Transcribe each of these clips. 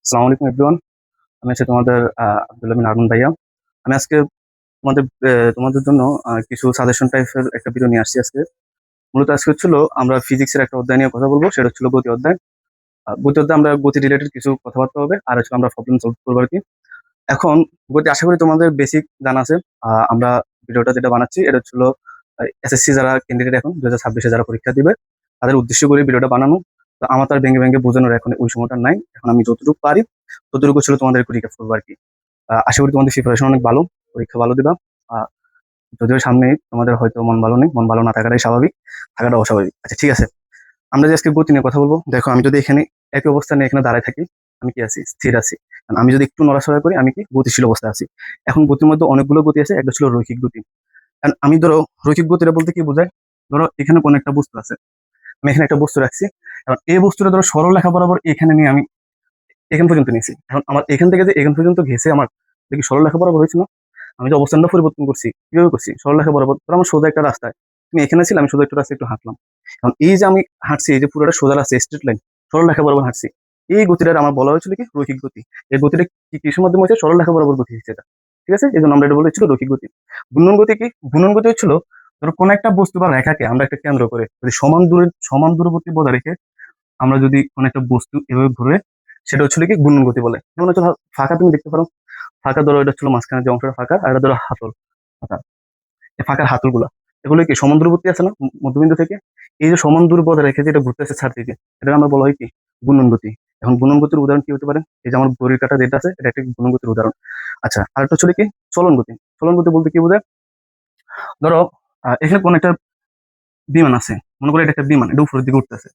আসসালামু আলাইকুম এভরিওয়ান। আমি আছি তোমাদের আব্দুল আমিন আরমান ভাইয়া। আমি আজকে তোমাদের জন্য কিছু সাজেশন টাইপের একটা ভিডিও নিয়ে আসছি আজকে। মূলত আজকে হচ্ছিল আমরা ফিজিক্সের একটা অধ্যায় নিয়ে কথা বলবো, সেটা হচ্ছিল গতি অধ্যায়। গতি অধ্যায় আমরা গতি রিলেটেড কিছু কথাবার্তা হবে, আর হচ্ছে আমরা প্রবলেম সলভ করবো আর কি। এখন গতি আশা করি তোমাদের বেসিক জানা আছে। আমরা ভিডিওটা যেটা বানাচ্ছি এটা হচ্ছিল এসএসসি যারা ক্যান্ডিডেট এখন 2026-এ যারা পরীক্ষা দিবে তাদের উদ্দেশ্য করে ভিডিওটা বানানো। তো আমার তার ভেঙে ভেঙে বোঝানোর এখন ওই সময়টা নাই। এখন আমি যতটুকু পারি ততটুকু ছিল তোমাদের একটু রিক্যাপ করবো আর কি। আশা করি তোমাদের প্রিপারেশন অনেক ভালো, পরীক্ষা ভালো দিবা। আহ, যদিও সামনে তোমাদের হয়তো মন ভালো নেই, মন ভালো না থাকাটাই স্বাভাবিক, থাকাটা অস্বাভাবিক। আচ্ছা ঠিক আছে, আমরা যে আজকে গতি নিয়ে কথা বলবো, দেখো আমি যদি এখানে একই অবস্থানে এখানে দাঁড়ায় থাকি, আমি কি আছি? স্থির আছি। আর আমি যদি একটু নড়াচড়া করি, আমি কি গতিশীল অবস্থায় আছি। এখন গতির মধ্যে অনেকগুলো গতি আছে, একটা ছিল রৈখিক গতি। কারণ আমি ধরো রৈখিক গতিটা বলতে কি বোঝায়, ধরো এখানে কোনো একটা বস্তু আছে, আমি এখানে একটা বস্তু রাখছি। এখন এই বস্তুটা ধরো সরল রেখা বরাবর এখানে নিয়ে আমি এখান পর্যন্ত নিয়েছি। এখন আমার এখান থেকে যে এখান পর্যন্ত ঘেসে আমার দেখি সরল রেখা বরাবর হয়েছে না? আমি যে অবস্থানটা পরিবর্তন করছি, কিভাবে করছি? সরলরেখা বরাবর। ধরো আমার সোজা একটা রাস্তায়, তুমি এখানে ছিলে, আমি সোজা একটা রাস্তায় একটু হাঁটলাম। এখন এই যে আমি হাঁটছি, এই যে পুরোটা সোজা রাস্তা, স্ট্রেট লাইন, সরলরেখা বরাবর হাঁটছি, এই গতিটা আমার বলা হয়েছিল কি রৈখিক গতি। এই গতিটা কি কিসের মাধ্যমে হচ্ছে? সরলরেখা বরাবর গতি হচ্ছে এটা। ঠিক আছে, এই জন্য আমরা এটা বলেছিল রৈখিক গতি। ঘূর্ণন গতি কি? ঘূর্ণন গতি হচ্ছিল ধরো কোন একটা বস্তু বা রেখাকে আমরা একটা কেন্দ্র করে যদি সমান দূরবর্তী বজায় রেখে আমরা যদি কোন একটা বস্তু এভাবে ঘুরে, সেটা হচ্ছিল কি ঘূর্ণন গতি বলে। যেমন হচ্ছে ফাঁকা, তুমি দেখতে পারো ফাঁকা, ধরো এটা ছিল মাঝখানে যে অংশটা ফাঁকা, আর এটা ধরো হাতল ফাঁকা। এই ফাঁকার হাতলগুলা, এগুলো কি সমান দূরবর্তী আছে না মধ্যবিন্দু থেকে? এই যে সমান দূর বজায় রেখে যেটা ঘুরতেছে ছাড় দিকে, এটা আমরা বলা হয় কি গুণন গতি। এখন গুণন গতির উদাহরণ কি হতে পারে? এই যে আমার ঘড়ির কাঁটা যেটা আছে, এটা একটা গুণন গতির উদাহরণ। আচ্ছা, আরেকটা ছিল কি চলন গতি। চলন গতি বলতে কি বোঝায়? ধরো এখানে কোন একটা বিমান আছে, মনে করো এটা একটা বিমান, এটা উপরের দিকে উঠতেছে।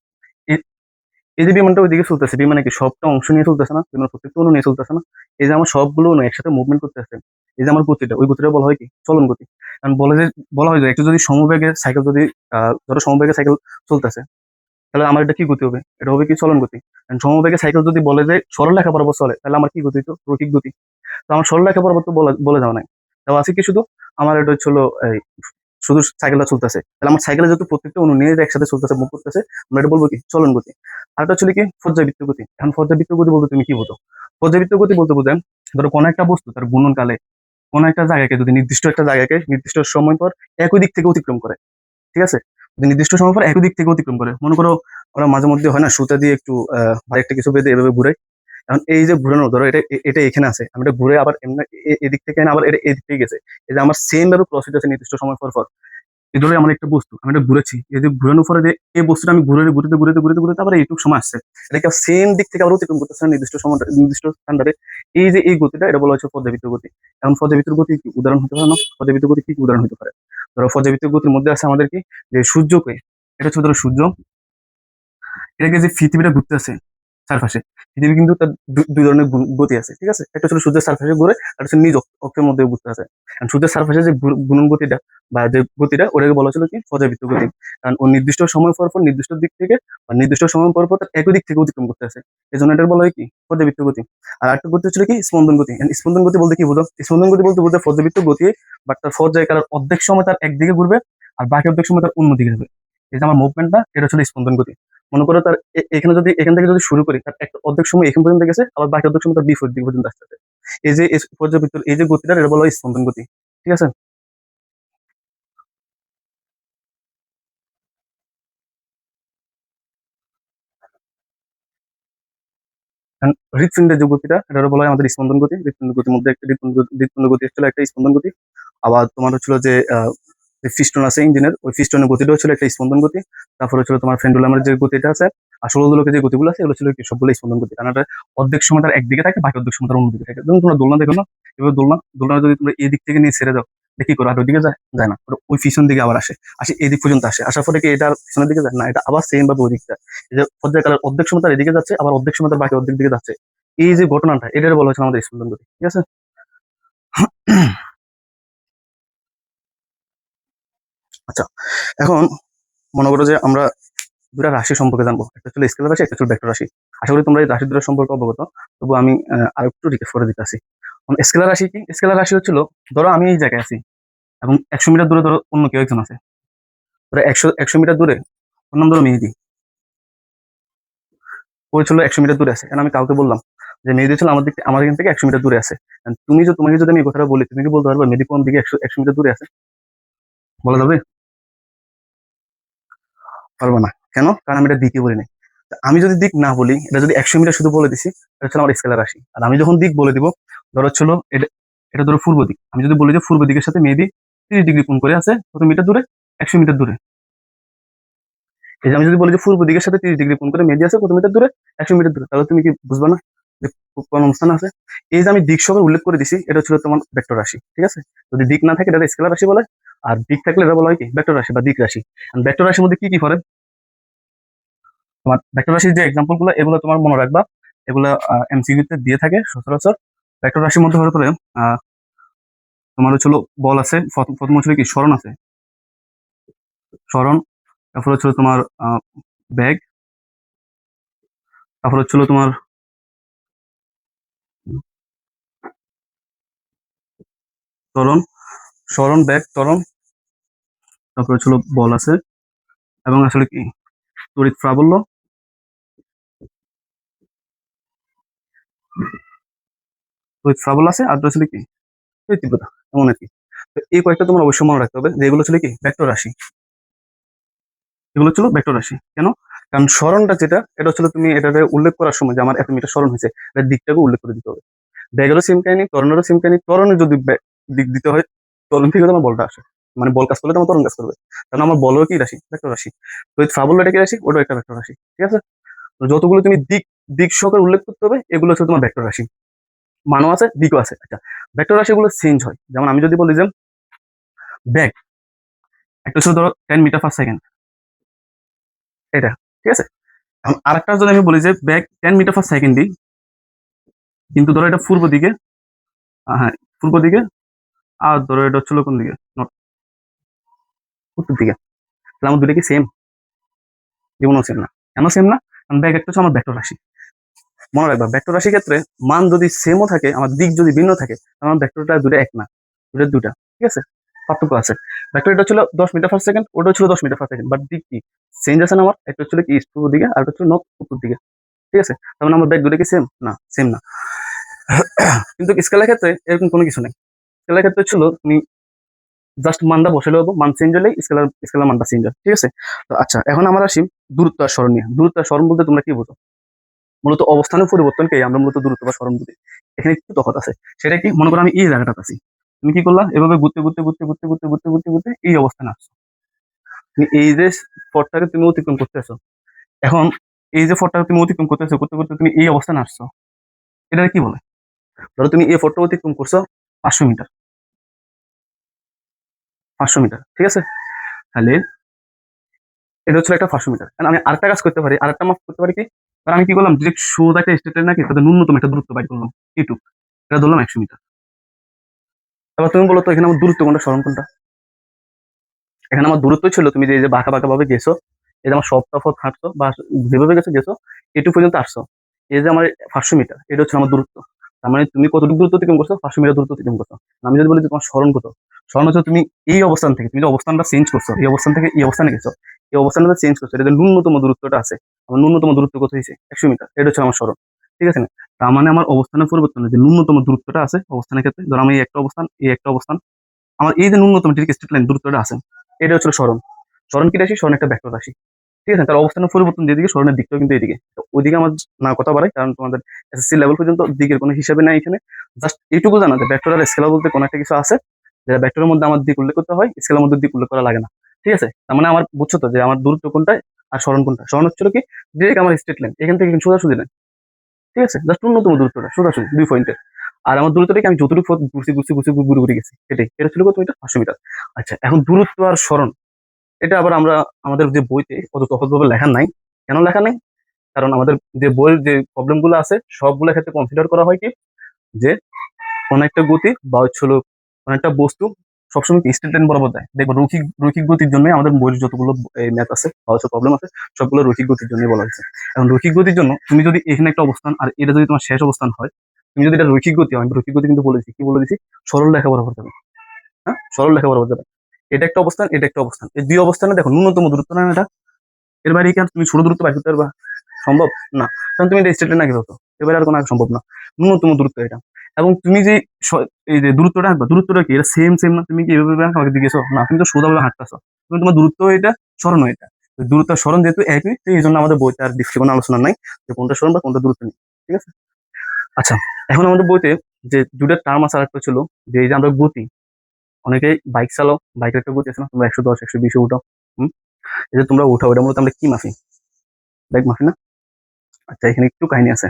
এই এই যে বিমানটা ওইদিকে চলতেছে, বিমানে কি সবটা অংশ নিয়ে চলতেছে না? বিমানের প্রত্যেকটা অণু নিয়ে চলতেছে না? এই যে আমার সবগুলো অণু একসাথে মুভমেন্ট করতেছে, এই যে আমার গতিটা, ওই গতিটা বলা হয় কি চলন গতি। কারণ বলা হয় যে একটু যদি সমবেগে সাইকেল যদি ধরো সমবেগে সাইকেল চলতেছে, তাহলে আমার এটা কি গতি হবে? এটা হবে কি চলন গতি। কারণ সমবেগে সাইকেল যদি বলে যে সরলরেখা বরাবর চলে, তাহলে আমার কি গতি? তো রৈখিক গতি। তো আমার সরলরেখা বরাবর তো বলে যাওয়া নাই, তাও আছে কি শুধু আমার এটা হচ্ছিল এই শুধু সাইকেলটা চলতেছে, তাহলে আমার সাইকেলে যেহেতু প্রত্যেকটা অণু নিয়ে একসাথে চলতেছে, মুভ করতেছে, আমরা এটা বলবো কি চলন গতি। আর এটা হচ্ছে কি পর্যাবৃত্ত গতি। এখন পর্যাবৃত্ত গতি বলতে তুমি কি বোঝো? পর্যাবৃত্ত গতি বলতে বোঝায় ধরো কোনো একটা বস্তু তার গুণন কালে কোনো একটা জায়গাকে যদি নির্দিষ্ট একটা জায়গাকে নির্দিষ্ট সময় পর একই দিক থেকে অতিক্রম করে। ঠিক আছে, যদি নির্দিষ্ট সময় পর একই দিক থেকে অতিক্রম করে, মনে করো ওরা মাঝে মধ্যে হয় না সুতা দিয়ে একটু ভাই একটা কিছু বেঁধে এভাবে ঘুরে। এখন এই যে ঘুরানো, ধরো এটা এখানে আছে, আমি এটা ঘুরে আবার এমনি এদিক থেকে এনে আবার এটা এদিক থেকে গেছে, এই যে আমার সেম ভাবে প্রসিড আছে নির্দিষ্ট সময় পর পর। এই ধরো আমার একটা বস্তু, আমি এটা ঘুরেছি, এই যে ঘুরানোর পরে যে এই বস্তুটা আমি ঘুরে ঘুরতে ঘুরতে ঘুরতে ঘুরতে আবার এইটুকু সময় আসছে, এটাকে সেম দিক থেকে আবার অতিক্রম করতেছে না নির্দিষ্ট সময় নির্দিষ্ট স্থানটারে। এই যে এই গতিটা, এটা বলা হচ্ছে পর্যাবৃত্ত গতি। এখন পর্যাবৃত্ত গতি কি উদাহরণ হতে পারে না? পর্যাবৃত্ত গতি কি উদাহরণ হতে পারে? ধরো পর্যাবৃত্ত গতির মধ্যে আছে আমাদের কি, যে সূর্যকে, এটা হচ্ছে ধরো সূর্য, এটাকে যে পৃথিবীটা ঘুরতেছে চারপাশে, পৃথিবী কিন্তু তার দুই ধরনের গতি আছে। ঠিক আছে, একটা হচ্ছে সূর্যের সারফেসে ঘুরে, আর হচ্ছে নিজ অক্ষের মধ্যে ঘুরতে আছে। কারণ সূর্যের সারফেসে যে ঘূর্ণন গতিটা বা যে গতিটা, ওটাকে বলা হচ্ছিল কি পর্যাবৃত্ত গতি। কারণ ও নির্দিষ্ট সময় পর পর নির্দিষ্ট দিক থেকে বা নির্দিষ্ট সময় পর পর তার একই দিক থেকে অতিক্রম করতে আছে, এই জন্য এটার বলা হয় কি পর্যাবৃত্ত গতি। আর একটা গতি হচ্ছিল কি স্পন্দন গতি। স্পন্দন গতি বলতে কি বোঝো? স্পন্দন গতি বলতে বোঝায় পর্যাবৃত্ত গতি, বাট তার পর্যায়কালের অর্ধেক সময় তার একদিকে ঘুরবে আর বাকি অর্ধেক সময় তার অন্য দিকে যাবে। এই যে আমার মুভমেন্টটা, এটা হচ্ছে স্পন্দন গতি। মনে করো তার এখানে যদি এখান থেকে যদি শুরু করি, তার একটা অর্ধেক সময় এখান পর্যন্ত গেছে, আবার বাকি অর্ধেক সময় তার বিপরীত দিক পর্যন্ত আসতেছে। এই যে পর্যাবৃত্ত এই যে গতিটা, এটা বলা হয় স্পন্দন গতি। ঠিক আছে, কারণ হৃৎপিণ্ডের যে গতিটা, এটা বলা হয় আমাদের স্পন্দন গতি। হৃৎপিণ্ড গতির মধ্যে একটা হৃৎপিণ্ড গতি হচ্ছিল একটা স্পন্দন গতি। আবার তোমার হচ্ছিল যে যে পিস্টন আছে ইঞ্জিনের, ওই পিস্টনের গতিটা হচ্ছিল একটা স্পন্দন গতি। তারপরে হচ্ছিল তোমার ফেন্ডুলামের যে গতিটা আছে আর ষোলদোলকের যে গতিগুলো আছে, এগুলো ছিল কি সবগুলো স্পন্দন গতি। কারণ এটা অর্ধেক সময় তার একদিকে থাকে, বাকি অর্ধেক সময় তার অন্যদিকে থাকে। যেমন তোমরা দোলনা দেখো না, এবার দোলনা দোলনা যদি তোমরা এই দিক থেকে নিয়ে ছেড়ে দাও, এটা কি করো? আর ওইদিকে যায়? যায় না, ওটা ওই পিছন দিকে আবার আসে, আসে এই দিক পর্যন্ত আসে, আসার পরে কি এটা আর পিছনের দিকে যায় না, এটা আবার সেম ভাবে ওই দিকটা, এই যে পর্যায়কালের অর্ধেক সময় তার এদিকে যাচ্ছে, আবার অর্ধেক সময় তার বাকি অর্ধেক দিকে যাচ্ছে। এই যে ঘটনাটা, এটার বলা হচ্ছে আমাদের স্পন্দন গতি। ঠিক আছে। আচ্ছা, এখন মনে করো যে আমরা দুটা রাশি সম্পর্কে জানবো, একটা ছিল স্কেলার রাশি, একটা ছিল ভেক্টর রাশি। আশা করি তোমরা এই রাশি দুটো সম্পর্কে অবগত, তবু আমি আর একটু রিকেপ করে দিতে আসি। স্কেলার রাশি কি? স্কেলার রাশি হচ্ছিল ধরো আমি এই জায়গায় আছি এবং 100 মিটার দূরে ধরো অন্য কেউ একজন আছে। ধরো একশো মিটার দূরে ওর নাম ধরো মেহেদি, ওই ছিল 100 মিটার দূরে আছে। কারণ আমি কাউকে বললাম যে মেহেদি ছিল আমার এখান থেকে 100 মিটার দূরে আছে। And তোমাকে যদি আমি এই কথাটা বলি, তুমি কি বলতে পারবে মেহেদি কোন দিকে 100 মিটার দূরে আছে? বলা যাবে? পারবো না। কেন? কারণ আমি এটা দিকে বলি নাই। তা আমি যদি দিক না বলি, এটা যদি 100 মিটার শুধু বলে দিছি, এটা হচ্ছে আমার স্কেলার রাশি। আর আমি যখন দিক বলে দিব, ধরো হচ্ছিল এটা, এটা ধরো পূর্ব দিক, আমি যদি বলি যে পূর্ব দিকের সাথে মেহেদি 30 ডিগ্রি কোণ করে আছে কত মিটার দূরে? 100 মিটার দূরে। এই যে আমি যদি বলি যে পূর্ব দিকের সাথে 30 ডিগ্রি কোণ করে মেহেদি আছে কত মিটার দূরে? 100 মিটার দূরে। তাহলে তুমি কি বুঝবা না যে কোন অবস্থান আছে? এই যে আমি দিক সহকারে উল্লেখ করে দিছি, এটা ছিল তোমার ভেক্টর রাশি, ঠিক আছে? যদি দিক না থাকে এটা স্কেলার রাশি বলে, আর দিক থাকলে এটা বলা হয় কি ভেক্টর রাশি বা দিক রাশি। ভেক্টর রাশির মধ্যে কি কি পড়ে? তোমার ভেক্টর রাশির যে এক্সাম্পল গুলো, এগুলো তোমার মনে রাখবা। এগুলো এমসিকিউ তে দিয়ে থাকে সচরাচর। ভেক্টর রাশির মধ্যে হতে পারে তোমার হচ্ছিল বল আছে, প্রথম হচ্ছিল কি স্মরণ আছে, স্মরণ। তারপর হচ্ছিল তোমার ব্যাগ। তারপর হচ্ছিল তোমার ত্বরণ, স্মরণ, ব্যাগ, ত্বরণ। তারপর হচ্ছিল বল আছে, এবং আসলে কি তড়িৎ প্রাবল্য, তড়িৎ প্রাবল্য আছে, আর আসলে কি তড়িৎ তীব্রতা, এমন আর কি। তো এই কয়েকটা তোমার অবশ্যই মনে রাখতে হবে যে এগুলো ছিল কি ভেক্টর রাশি। এগুলো ছিল ভেক্টর রাশি। কেন? কারণ স্মরণটা যেটা, এটা হচ্ছিল তুমি এটাকে উল্লেখ করার সময় যে আমার এত মিটার স্মরণ হয়েছে, এটার দিকটাকে উল্লেখ করে দিতে হবে। ব্যাগেরও সেম কাহিনী, ত্বরণেরও সেম কাহিনী। ত্বরণে যদি দিক দিতে হয়, ত্বরণ থেকে তোমার বলটা আসে, মানে বল কাজ করলে তোমার ত্বরণ কাজ করবে। কারণ আমার বলও কি রাশি? ভেক্টর রাশি। তো এই প্রাবল্য এটা কি রাশি? ওটাও একটা ভেক্টর রাশি, ঠিক আছে? তো যতগুলো তুমি দিক দিক সহকারে উল্লেখ করতে হবে, এগুলো হচ্ছে তোমার ভেক্টর রাশি। মানও আছে, দিকও আছে। আচ্ছা, ভেক্টর রাশিগুলো চেঞ্জ হয়। যেমন আমি যদি বলি যে ব্যাগ একটা ছিল ধরো 10 মিটার পার সেকেন্ড, এটা, ঠিক আছে? আরেকটা যদি আমি বলি যে ব্যাগ 10 মিটার পার সেকেন্ড দিই, কিন্তু ধরো এটা পূর্ব দিকে, হ্যাঁ পূর্ব দিকে, আর ধরো এটা হচ্ছিল কোন দিকে, উত্তর দিকে, তাহলে আমার দুটো কি সেম? জীবনও সেম না। কেন সেম না? কারণ ব্যাগ একটা হচ্ছে আমার ভেক্টর রাশি। মনে রাখবা ভেক্টর রাশির ক্ষেত্রে মান যদি সেমও থাকে, আমার দিক যদি ভিন্ন থাকে, তাহলে আমার ভেক্টরটা দুটো এক না, দুটা, ঠিক আছে? পার্থক্য আছে। ভেক্টর এটা ছিল 10 মিটার পার সেকেন্ড, ওটা ছিল 10 মিটার পার সেকেন্ড, বাট দিক কি চেঞ্জ আছে না? আমার একটা হচ্ছিল কি ইস্ট পূর্ব দিকে, আর একটা হচ্ছে নর্থ উত্তর দিকে, ঠিক আছে? তার মানে আমার ব্যাগ দুটো কি সেম না? সেম না। কিন্তু স্কেলের ক্ষেত্রে এরকম কোনো কিছু নেই। স্কেলের ক্ষেত্রে ছিল তুমি জাস্ট মানটা বসালে হবো, মান চেঞ্জ হলেই স্কেলার মানটা চেঞ্জ হয়, ঠিক আছে? তো আচ্ছা, এখন আমরা আসি দূরত্ব আর স্মরণ নিয়ে। দূরত্ব আর স্মরণ বলতে তোমরা কি বোঝো? মূলত অবস্থানের পরিবর্তনকে আমরা মূলত দূরত্ব বা স্মরণ বুঝি। এখানে একটু তফাৎ আছে। সেটা কি? মনে করো আমি এই জায়গাটাতে আছি, তুমি কি করলা? এভাবে ঘুরতে ঘুরতে ঘুরতে ঘুরতে ঘুরতে ঘুরতে ঘুরতে ঘুরতে এই অবস্থানে আসছো। তুমি এই যে পথটাকে তুমি অতিক্রম করতেছো, এখন এই যে পথটাকে তুমি অতিক্রম করতেছো, করতে করতে তুমি এই অবস্থানে আসছো, এটা কি বলে? ধরো তুমি এই পথটা অতিক্রম করছো 500 মিটার, 500 মিটার, ঠিক আছে? তাহলে এটা হচ্ছে একটা 500 মিটার। আমি আরেকটা কাজ করতে পারি, আরেকটা মাপ করতে পারি কি? কারণ আমি কি করলাম, ডিরেক্ট সোজা একটা স্ট্রেট লাইন নাকি তাদের ন্যূনতম একটা দূরত্ব বাইর করলাম, এইটুক, এটা ধরলাম 100 মিটার। এবার তুমি বলো তো এখানে আমার দূরত্ব কোনটা, স্মরণ কোনটা? এখানে আমার দূরত্ব ছিল তুমি যে এই যে বাঁকা বাঁকা ভাবে গেছো, এই যে আমার সপ্তাহ পথ হাঁটছো বা যেভাবে গেছো গেছো, এটুকু পর্যন্ত আসছো, এই যে আমার 500 মিটার, এটা হচ্ছে আমার দূরত্ব। তার মানে তুমি কতটুকু দূরত্ব অতিক্রম করছো? 500 মিটার দূরত্ব অতিক্রম করছো। আমি যদি বলি যে তোমার স্মরণ কত, স্মরণ হচ্ছে তুমি এই অবস্থান থেকে, তুমি যে অবস্থানটা চেঞ্জ করছো, এই অবস্থান থেকে এই অবস্থানে গেছো, এই অবস্থানটা চেঞ্জ করছো, এটা যে ন্যূনতম দূরত্বটা আছে, আমার ন্যূনতম দূরত্ব কত হয়েছে? 100 মিটার, এটা হচ্ছে আমার স্মরণ, ঠিক আছে না? তার মানে আমার অবস্থানের পরিবর্তনে যে ন্যূনতম দূরত্বটা আছে অবস্থানের ক্ষেত্রে, ধরো আমি এই একটা অবস্থান, এই একটা অবস্থান, আমার এই যে ন্যূনতম স্ট্রেট লাইন দূরত্বটা আছে, এটা হচ্ছে স্মরণ। স্মরণ কি রাশি? স্মরণ একটা ভেক্টর রাশি, ঠিক আছে? তার অবস্থানের পরিবর্তন যেদিকে, স্মরণের দিকটাও কিন্তু এদিকে। তো ওইদিকে আমার না কথা বাড়াই, কারণ তোমাদের এসএসসি লেভেল পর্যন্ত দিকের কোনো হিসাবে নাই এখানে। জাস্ট এইটুকু জানা যে ভেক্টর আর স্কেলার বলতে কোনো একটা কিছু আছে, যেটা ভেক্টরের মধ্যে আমার দিক উল্লেখ করতে হয়, স্কেলার মধ্যে দিক উল্লেখ করা লাগে না, ঠিক আছে? তার মানে আমার বুঝছো তো যে আমার দূরত্ব কোনটা আর স্মরণ কোনটা? স্মরণ হচ্ছিল কি ডিরেক্ট আমার স্ট্রেট লাইন, এখান থেকে সোজাসুজি লাইন, ঠিক আছে? জাস্ট ন্যূনতম দূরত্বটা সোজাসুজি 2 পয়েন্টের। আর আমার দূরত্বটা কি আমি যতটুকু পথ ঘুরছি ঘুরছি ঘুরছি ঘুরে ঘুরে গেছি, এটাই, এটা ছিল কত মিটার? 500 মিটার। আচ্ছা, এখন দূরত্ব আর স্মরণ, এটা আবার আমরা আমাদের যে বইতে অত তফাৎভাবে লেখা নাই। কেন লেখা নেই? কারণ আমাদের যে বইয়ের যে প্রবলেম গুলো আছে সবগুলোর ক্ষেত্রে কনসিডার করা হয় কি, যে কোন একটা গতি বা হচ্ছিল কোন একটা বস্তু সবসময় স্ট্রেট লাইন বরাবর যায়। দেখবো রৈখিক রৈখিক গতির জন্য আমাদের বইয়ের যতগুলো ম্যাথ আছে বা হচ্ছে প্রবলেম আছে, সবগুলো রৈখিক গতির জন্য বলা হয়েছে। এখন রৈখিক গতির জন্য তুমি যদি এখানে একটা অবস্থান আর এটা যদি তোমার শেষ অবস্থান হয়, তুমি যদি এটা রৈখিক গতি হয়, আমি রৈখিক গতি কিন্তু বলেছি, কি বলে দিছি? সরল রেখা বরাবর যাবে, হ্যাঁ সরল রেখা বরাবর যাবে। এটা একটা অবস্থান, এটা একটা অবস্থান, এই দুই অবস্থানে দেখো ন্যূনতম দূরত্ব না এটা? এর বাইরে কি আর তুমি ছোট দূরত্ব বাইর করতে পারবা? সম্ভব না। কারণ তুমি এটা স্ট্রেট লাইন আগে হতো, এবারে আর কোনো আঁকা সম্ভব না। ন্যূনতম দূরত্ব এটা। এবং তুমি যে এই যে দূরত্বটা আঁকবা, দূরত্বটা কি এটা সেম সেম না? তুমি কি এভাবে আমাকে দিয়েছো না, তুমি তো সোজাভাবে হাঁটতেছো, তুমি তোমার দূরত্ব এটা, স্মরণ এটা। তো দূরত্ব স্মরণ যেহেতু একই, তো এই জন্য আমাদের বইতে আর ডিফারেন্ট কোনো আলোচনা নাই যে কোনটা স্মরণ বা কোনটা দূরত্ব নেই। ঠিক আছে। আচ্ছা, এখন আমাদের বইতে যে দুটা টার্ম আছে, আরেকটা ছিল যে এই যে আমরা গতি, অনেকেই বাইক চালাও, বাইকের একটা গতি আছে না, তোমরা 110 120 উঠাও। হম। এই যে তোমরা উঠাও, এটা মূলত আমরা কি মাফি? ব্যাগ মাফি না? আচ্ছা, এখানে একটু কাহিনী আছে।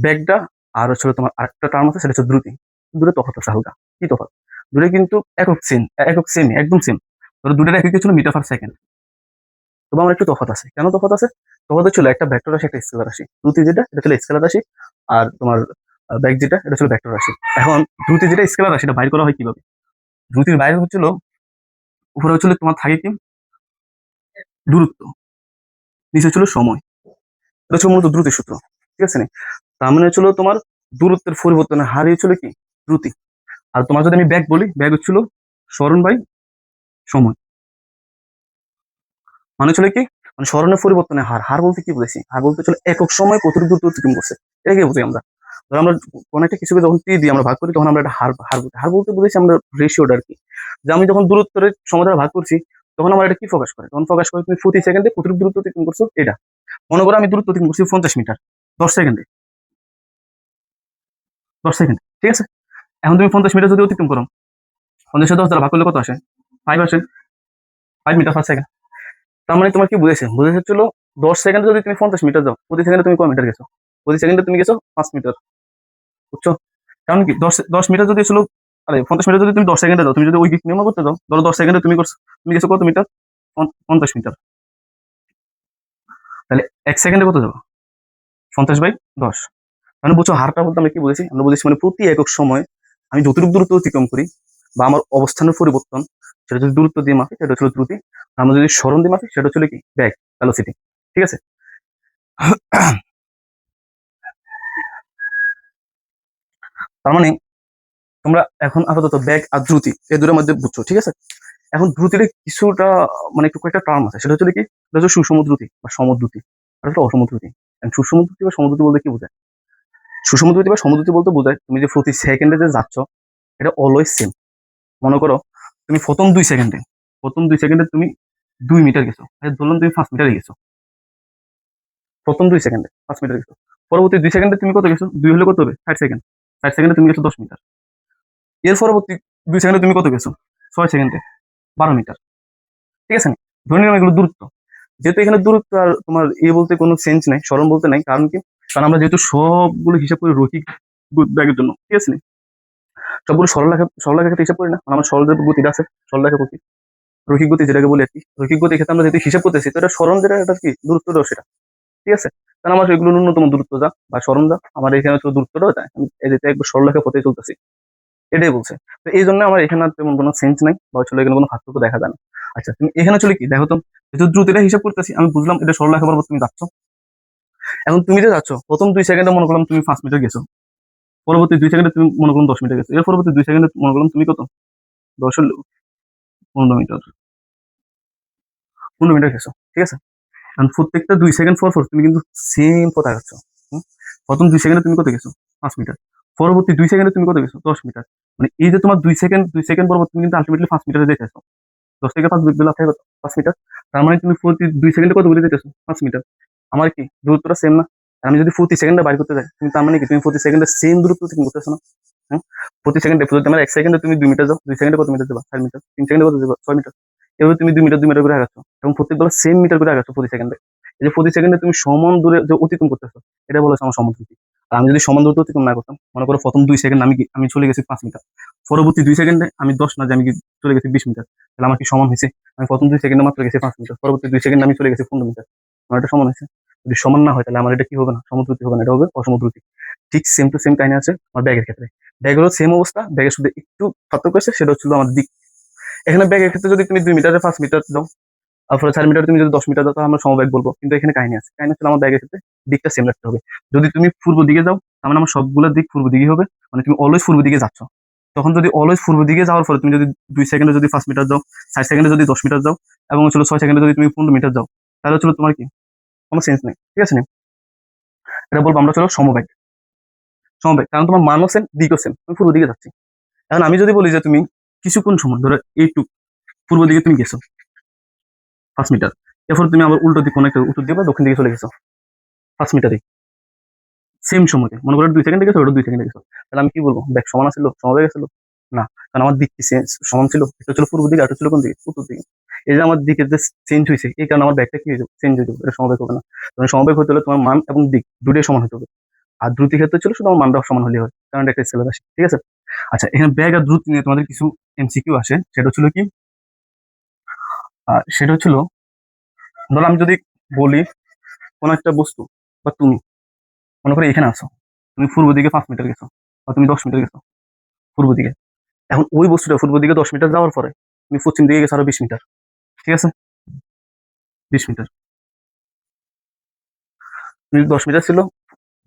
ব্যাগটা আর হচ্ছে তোমার আরেকটা টার্ম আছে, সেটা হচ্ছে দ্রুতি। দূরে তফাৎ আছে হালকা। কি তফাৎ? দূরে কিন্তু একক সেম, একক সেম, একদম সেম। ধরো দুটার একক ছিল মিটার পার সেকেন্ড, তবে আমার একটু তফাৎ আছে। কেন তফাৎ আছে? তফাৎ ছিল একটা ভেক্টর রাশি, একটা স্কেলার রাশি। দ্রুতি যেটা, এটা ছিল স্কেলার রাশি। আর তোমার ব্যাগ যেটা, এটা ছিল ভেক্টর রাশি। এখন দ্রুতি যেটা স্কেলার রাশি, এটা বাইর করা হয় কিভাবে? দ্রুতির বাইরে হচ্ছিল, উপরে হচ্ছিল তোমার থাকে কি দূরত্ব, নিচে ছিল সময়। এটা ছিল মূলত দ্রুতির সূত্র। ঠিক আছে নি? তার মানে হচ্ছিল তোমার দূরত্বের পরিবর্তনের হার হচ্ছিল কি দ্রুতি। আর তোমার যদি আমি ব্যাগ বলি, ব্যাগ হচ্ছিল স্মরণ বাই সময়। মানে হচ্ছিল কি, মানে স্মরণের পরিবর্তনের হার। হার বলতে কি বুঝেছি? হার বলতে হচ্ছিল একক সময় কতটুকু দূরত্ব অতিক্রম করছে, এটাকে বুঝি আমরা। ধরো আমরা কোনো একটা কিছুকে যখন টি দিয়ে আমরা ভাগ করি, তখন আমরা একটা হার হার বলতে, হার বলতে বুঝেছি আমরা রেশিওটা আর কি। যে আমি যখন দূরত্বের সময় দ্বারা ভাগ করছি, তখন আমার এটা কি প্রকাশ করে? তখন প্রকাশ করে তুমি প্রতি সেকেন্ডে কতটুকু দূরত্ব অতিক্রম করছো এটা। মনে করো আমি দূরত্ব অতিক্রম করছি 50 মিটার 10 সেকেন্ডে, 10 সেকেন্ড। ঠিক আছে। এখন তুমি 50 মিটার যদি অতিক্রম করো, 50 10 দ্বারা ভাগ করলে কত আসে? 5 আসে। 5 মিটার পার সেকেন্ড। তার মানে তোমার কি বুঝেছে? বুঝেছে হচ্ছিল 10 সেকেন্ডে যদি তুমি 50 মিটার যাও, প্রতি সেকেন্ডে তুমি কয় মিটার গেছো? প্রতি সেকেন্ডে তুমি গেছো 5 মিটার। বুঝছো? কারণ কি, 10 10 মিটার যদি ছিল, আরে 50 মিটার যদি তুমি 10 সেকেন্ডে দাও, তুমি যদি ওই নিয়ম করতে দাও, ধরো 10 সেকেন্ডে তুমি করছো, তুমি গেছো কত মিটার? 50 মিটার। তাহলে 1 সেকেন্ডে কত যাবো? 50/10। মানে বুঝছো হারটা বলতে আমরা কি বুঝেছি? আমরা বুঝেছি মানে প্রতি একক সময় আমি যতটুকু দূরত্ব অতিক্রম করি, বা আমার অবস্থানের পরিবর্তন, সেটা যদি দূরত্ব দিয়ে মাপি সেটা হচ্ছিল দ্রুতি। আর আমরা যদি সরণ দিয়ে মাপি সেটা হচ্ছিল কি ব্যাগ, ভ্যালোসিটি। ঠিক আছে। তার মানে তোমরা এখন আপাতত ব্যাগ আর দ্রুতি এই দুটোর মধ্যে বুঝছো। ঠিক আছে। এখন দ্রুতির কিছুটা মানে একটু কয়েকটা টার্ম আছে, সেটা হচ্ছে কি, এটা হচ্ছে সুষম দ্রুতি বা সমদ্রুতি, আর হচ্ছে অসম দ্রুতি। And সুষম দ্রুতি বা সমদ্রুতি বলতে কি বোঝায়? সুষম দ্রুতি বা সমদ্রুতি বলতে বোঝায় তুমি যে প্রতি সেকেন্ডে যে যাচ্ছ, এটা অলওয়েজ সেম। মনে করো তুমি প্রথম দুই সেকেন্ডে তুমি 2 মিটার গেছো, ধরলাম তুমি 5 মিটারে গেছো। প্রথম 2 সেকেন্ডে 5 মিটার গেছো। পরবর্তী 2 সেকেন্ডে তুমি কত গেছো? দুই হলে কত হবে? 60 সেকেন্ড। 60 সেকেন্ডে তুমি গেছো 10 মিটার। এর পরবর্তী 2 সেকেন্ডে তুমি কত গেছো? 6 সেকেন্ডে 12 মিটার। ঠিক আছে না? ধরে নিলাম এগুলো দূরত্ব। যেহেতু এখানে দূরত্ব আর তোমার বলতে কোনো সেন্স নাই, সরণ বলতে নাই। কারণ কি? কারণ আমরা যেহেতু সবগুলো হিসাব করি রৈখিক ব্যাগের জন্য। ঠিক আছে নি? সবগুলো সরলরেখা ক্ষেত্রে হিসাব করি না, মানে আমার সরল যে গতিটা আছে, সরলরেখা গতি, রৈখিক গতি যেটাকে বলি আর কি। রৈখিক গতির ক্ষেত্রে আমরা যেহেতু হিসাব করতেছি, তো এটা সরণ যেটা, এটা কি দূরত্বটাও সেটা। ঠিক আছে। কারণ আমার এগুলো ন্যূনতম দূরত্ব যা বা সরণ যা, আমার এখানে হচ্ছে দূরত্বটাও তাই, আমি এই যে একবার সরলরেখা পথে চলতেছি, এটাই বলছে। তো এই জন্য আমার এখানে আর তেমন কোনো সেন্স নাই, বা হচ্ছে এখানে কোনো পার্থক্য দেখা যায় না। আচ্ছা, তুমি এখানে চলে কি দেখো তো, যেহেতু দ্রুত এটা হিসাব করতেছি, আমি বুঝলাম এটা সরলরেখা বরাবর তুমি যাচ্ছ। এখন তুমি যে যাচ্ছ, প্রথম 2 সেকেন্ডে মনে করলাম তুমি 5 মিটার গেছো, পরবর্তী 2 সেকেন্ডে তুমি মনে করলাম 10 মিটার গেছো, এর পরবর্তী 2 সেকেন্ডে মনে করলাম তুমি কত, 10 হলো 15 মিটার, 15 মিটার গেছো। ঠিক আছে। কারণ প্রত্যেকটা 2 সেকেন্ড পর পর তুমি কিন্তু সেম পথ আগাচ্ছ। হুম? প্রথম 2 সেকেন্ডে তুমি কত গেছো? 5 মিটার। পরবর্তী 2 সেকেন্ডে তুমি কত গেছো? 10 মিটার। মানে এই যে তোমার 2 সেকেন্ড পর পর তুমি কিন্তু আলটিমেটলি 5 মিটারে যেতেছো। 10 থেকে 5 বিয়োগ দিলে থাকে কত? 5 মিটার। তার মানে তুমি প্রতি 2 সেকেন্ডে কত করে যেতেছো? 5 মিটার। আমার কি দূরত্বটা সেম না? আর আমি যদি প্রতি সেকেন্ডে বাইর করতে যাই, তুমি তার মানে কি তুমি প্রতি সেকেন্ডে সেম দূরত্ব তুমি করতেছো না? হ্যাঁ। প্রতি সেকেন্ডে যদি আমার 1 সেকেন্ডে তুমি 2 মিটার যাও, 2 সেকেন্ডে কত মিটার যাবা? 4 মিটার। 3 সেকেন্ডে কত যাবা? 6 মিটার। এভাবে তুমি 2 মিটার 2 মিটার করে আগাচ্ছ, এবং প্রত্যেকবার সেম মিটার করে আগাচ্ছ প্রতি সেকেন্ডে। এই যে প্রতি সেকেন্ডে তুমি সমান দূরে যে অতিক্রম করতেছো, এটা বলেছে আমার সমানুপাতিক। আর আমি যদি সমান দূরত্ব অতিক্রম না করতাম, মনে করো প্রথম 2 সেকেন্ড আমি চলে গেছি 5 মিটার, পরবর্তী 2 সেকেন্ডে আমি 10 না, যে আমি চলে গেছি 20 মিটার, তাহলে আমার কি সমান হয়েছে? আমি প্রথম 2 সেকেন্ডে মাত্র গেছি 5 মিটার, পরবর্তী 2 সেকেন্ডে আমি চলে গেছি 15 মিটার। আমার এটা সমান হয়েছে? যদি সমান না হয়, তাহলে আমার এটা কি হবে না? সমদ্রুতি হবে না, এটা হবে অসমদ্রুতি। ঠিক সেম টু সেম কাহিনী আছে আমার ব্যাগের ক্ষেত্রে। ব্যাগেরও সেম অবস্থা, ব্যাগের শুধু একটু পার্থক্য আছে, সেটা হচ্ছিল আমার দিক। এখানে ব্যাগের ক্ষেত্রে যদি তুমি 2 মিটারে 5 মিটার দাও, তারপরে 4 মিটার তুমি যদি 10 মিটার দাও, তাহলে আমরা সমব্যাগ বলবো। কিন্তু এখানে কাহিনী আছে, কাহিনী হচ্ছে আমার ব্যাগের ক্ষেত্রে দিকটা সেম রাখতে হবে। যদি তুমি পূর্ব দিকে যাও, তার মানে আমার সবগুলোর দিক পূর্ব দিকে হবে। মানে তুমি অলওয়েজ পূর্ব দিকে যাচ্ছ। তখন যদি অলওয়েজ পূর্ব দিকে যাওয়ার ফলে তুমি যদি 2 সেকেন্ডে যদি 5 মিটার যাও, 4 সেকেন্ডে যদি 10 মিটার যাও, এবং হচ্ছিল 6 সেকেন্ডে যদি তুমি 15 মিটার যাও, তাহলে হচ্ছিল তোমার কি কোনো সেন্স নেই। ঠিক আছে নি? এটা বলবো আমরা চলো সমব্যাগ। সমবেগ, কারণ তোমার মানও সেম, দিকও সেম, আমি পূর্ব দিকে যাচ্ছি। এখন আমি যদি বলি যে তুমি কিছুক্ষণ সময় ধরো এইটুক পূর্ব দিকে তুমি গেছো 5 মিটার, এরপর তুমি আবার উল্টো দিকে কোনো একটা উত্তর দিকে বা দক্ষিণ দিকে চলে গেছো 5 মিটারে, সেম সময়তে মনে করো 2 সেকেন্ডে গেছো, ওটা 2 সেকেন্ডে গেছো, তাহলে আমি কি বলবো ব্যাগ সমান ছিল, সমান হয়ে গেছিল? না, কারণ আমার দিক কি সমান ছিল, এটা ছিল পূর্ব দিকে, আর এটা ছিল কোন দিকে, উত্তর দিকে। এই যে আমার দিকের যে চেঞ্জ হয়েছে, এই কারণে আমার ব্যাগটা কি হয়ে যাবে, চেঞ্জ হয়ে যাবে, এটা সমবেগ হবে না। কারণ সমবেগ হতে হলে তোমার মান এবং দিক দুটোই সমান হতে হবে। আর দ্রুতি ক্ষেত্রে ছিল শুধু আমার মানটা সমান হলেই হয়, কারণ এটা একটা স্কেলার রাশি, ঠিক আছে? আচ্ছা, এখানে ব্যাগ আর দ্রুতি নিয়ে তোমাদের কিছু এমসিকিউ আসে, সেটা ছিল কি, সেটা হচ্ছিল, ধরো আমি যদি বলি কোন একটা বস্তু, বা তুমি মনে করো এখানে আছো, তুমি পূর্ব দিকে 5 মিটার গেছো, বা তুমি 10 মিটার গেছো পূর্ব দিকে। এখন ওই বস্তুটা পূর্ব দিকে 10 মিটার যাওয়ার পরে তুমি পশ্চিম দিকে গেছো আরো 20 মিটার, ঠিক আছে? 20 মিটার, তুমি 10 মিটার ছিল,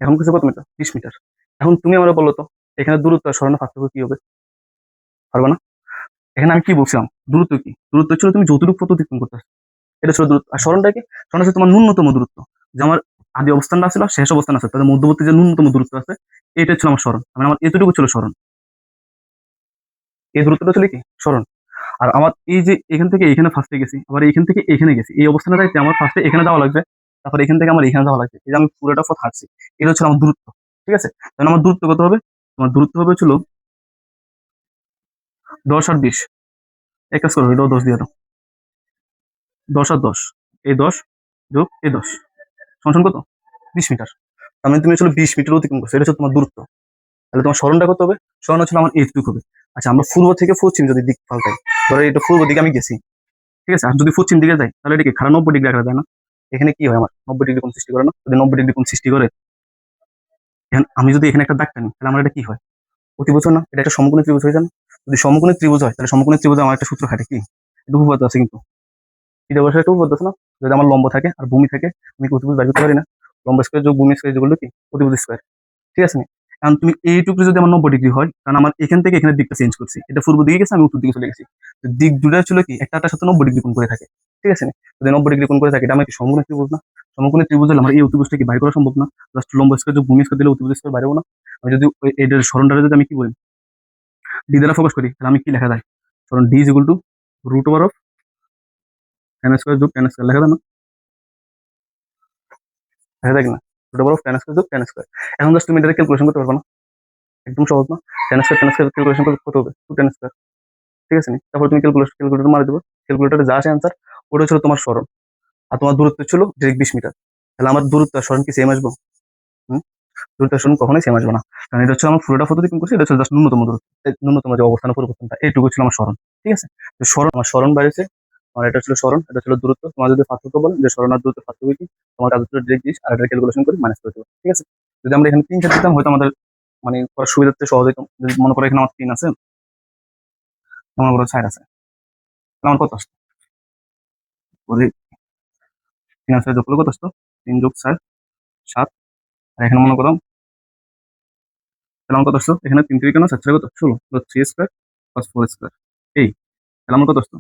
এখন কিছু কত মিটার, 20 মিটার। এখন তুমি আমার বলো তো, এখানে দূরত্ব আর সরণের পার্থক্য কি হবে? পারবে না। এখানে আমি কি বলছিলাম, দূরত্ব কি, দূরত্ব ছিল তুমি যতটুকু পথ অতিক্রম করতে, এটা ছিল দূরত্ব। আর সরণটা কি, সরণ হচ্ছে তোমার ন্যূনতম দূরত্ব, যে আমার আদি অবস্থানটা ছিল শেষ অবস্থান আছে তাদের মধ্যবর্তী যে ন্যূনতম দূরত্ব আছে, এটা ছিল আমার সরণ, মানে আমার এতটুকু ছিল সরণ, এই দূরত্বটা ছিল কি সরণ। আর আমার এই যে এখান থেকে এখানে ফার্স্টে গেছি, আবার এখান থেকে এখানে গেছি, এই অবস্থানে যাইতে আমার ফার্স্টে এখানে যাওয়া লাগবে, তারপর এখান থেকে আমার এখানে যাওয়া লাগবে, এই যে আমি পুরোটা পথ হাঁটছি, এটা হচ্ছে আমার দূরত্ব, ঠিক আছে? তাহলে আমার দূরত্ব কত হবে, তোমার দূরত্ব হবে ছিল 10 আর 20, এক কাজ করো, এটাও 10 দিয়ে দাও, 10 আর 10, এই 10 যোগ এই 10 সমান কত, 20 মিটার। তার মানে তুমি আসলে 20 মিটার অতিক্রম করছো, এটা হচ্ছে তোমার দূরত্ব। তাহলে তোমার সরণটা কত হবে, সরণ হচ্ছে আমার এইটুকু হবে। আচ্ছা, আমরা পূর্ব থেকে পশ্চিম যদি দিক পাল্টাই, ধরো এটা পূর্ব দিকে আমি গেছি, ঠিক আছে, আর যদি পশ্চিম দিকে যাই তাহলে এটা কি খারাপ 90 ডিগ্রি আঁকা যায় না? এখানে কি হয়, আমার 90 ডিগ্রি কোণ সৃষ্টি করে না? যদি 90 ডিগ্রি কোণ সৃষ্টি করে, এখন আমি যদি এখানে একটা দাগ টানি, তাহলে আমার এটা কি হয়, অতিভুজ হয় না? এটা একটা সমকোণী ত্রিভুজ হয়ে যায় না? যদি সমকোণী ত্রিভুজ হয়, তাহলে সমকোণী ত্রিভুজে আমার একটা সূত্র খাটে কি, এটা উপপাদ্য আছে কিন্তু, এটা বসে একটা উপপাদ্য আছে না? যদি আমার লম্ব থাকে আর ভূমি থাকে, আমি কি অতিভুজ বের করতে পারি না? লম্ব স্কয়ার যোগ ভূমি স্কয়ার যেগুলো কি অতিভুজ স্কয়ার, ঠিক আছে না? কারণ তুমি এইটুকু যদি আমার 90 ডিগ্রি হয়, কারণ আমার এখান থেকে এখানে দিকটা চেঞ্জ করছি, এটা পূর্ব দিকে গেছে, আমি উত্তর দিকে চলে গেছি, তো দিক দুটা ছিল কি একটা সাথে 90 ডিগ্রি কোণ করে থাকে, ঠিক আছে না? যদি 90 ডিগ্রি কোণ করে থাকে, এটা আমার কি সমকোণী ত্রিভুজ না? সমকোণী ত্রিভুজ হলে আমার এই অতিভুজটা কি বাইর করা সম্ভব না? জাস্ট লম্ব স্কয়ার যোগ ভূমি স্কয়ার দিলে অতিভুজ স্কয়ার বাইরে না? আমি যদি এটার সরণটা যদি আমি কি বলি, ডি দ্বারা ফোকাস করি, তাহলে আমি কি লেখা যায়, সরণ D is equal to root over of ten square যোগ টেন স্কয়ার লেখা যায় না? লেখা যায় কিনা, root over of ten square যোগ টেন স্কয়ার। এখন জাস্ট তুমি এটা ক্যালকুলেশন করতে পারবে না? একদম সহজ না? টেন স্কয়ার ক্যালকুলেশন করতে কত হবে, 2 টেন স্কয়ার, ঠিক আছে নি? তারপর তুমি ক্যালকুলেটর মারা দেবো, ক্যালকুলেটরে যা আসে অ্যান্সার, ওটা ছিল তোমার সরণ। আর তোমার দূরত্ব ছিল ডিরেক্ট 20 মিটার। তাহলে আমার দূরত্ব আর সরণ কি সেম আসবো? হুম, দূরত্ব আর সরণ কখনোই সেম আসবে না, কারণ এটা হচ্ছে আমার পুরোটা পদ্ধতি করছি, এটা হচ্ছে জাস্ট ন্যূনতম দূরত্ব, এই ন্যূনতম যে অবস্থান পরিবর্তনটা, এইটুকু ছিল আমার সরণ, ঠিক আছে? তো সরণ, আমার সরণ বাড়িছে, আমার এটা ছিল সরণ, এটা ছিল দূরত্ব। তোমার যদি পার্থক্য বলেন যে সরণ আর দূরত্বের পার্থক্য কি, তোমার কাজ হচ্ছে ডিরেক্ট জিনিস, আর এটা ক্যালকুলেশন করে মাইনাস করে দেবো, ঠিক আছে? যদি আমরা এখানে 3 দিতাম, হয়তো আমাদের মানে করার সুবিধার্থে সহজ হতো। যদি মনে করো এখানে আমার 3 আছে, মনে করো 4 আছে, তাহলে আমার কত আসতো, ওই 3 আর 4 যোগ করলে কত আসতো, 3 যোগ 4 7। আর এখানে মনে করো, তাহলে আমার কত আসতো, এখানে 3 3 কেন 4 4 কত 16, 3 স্কয়ার প্লাস 4 স্কয়ার, এই, তাহলে আমার কত আসতো,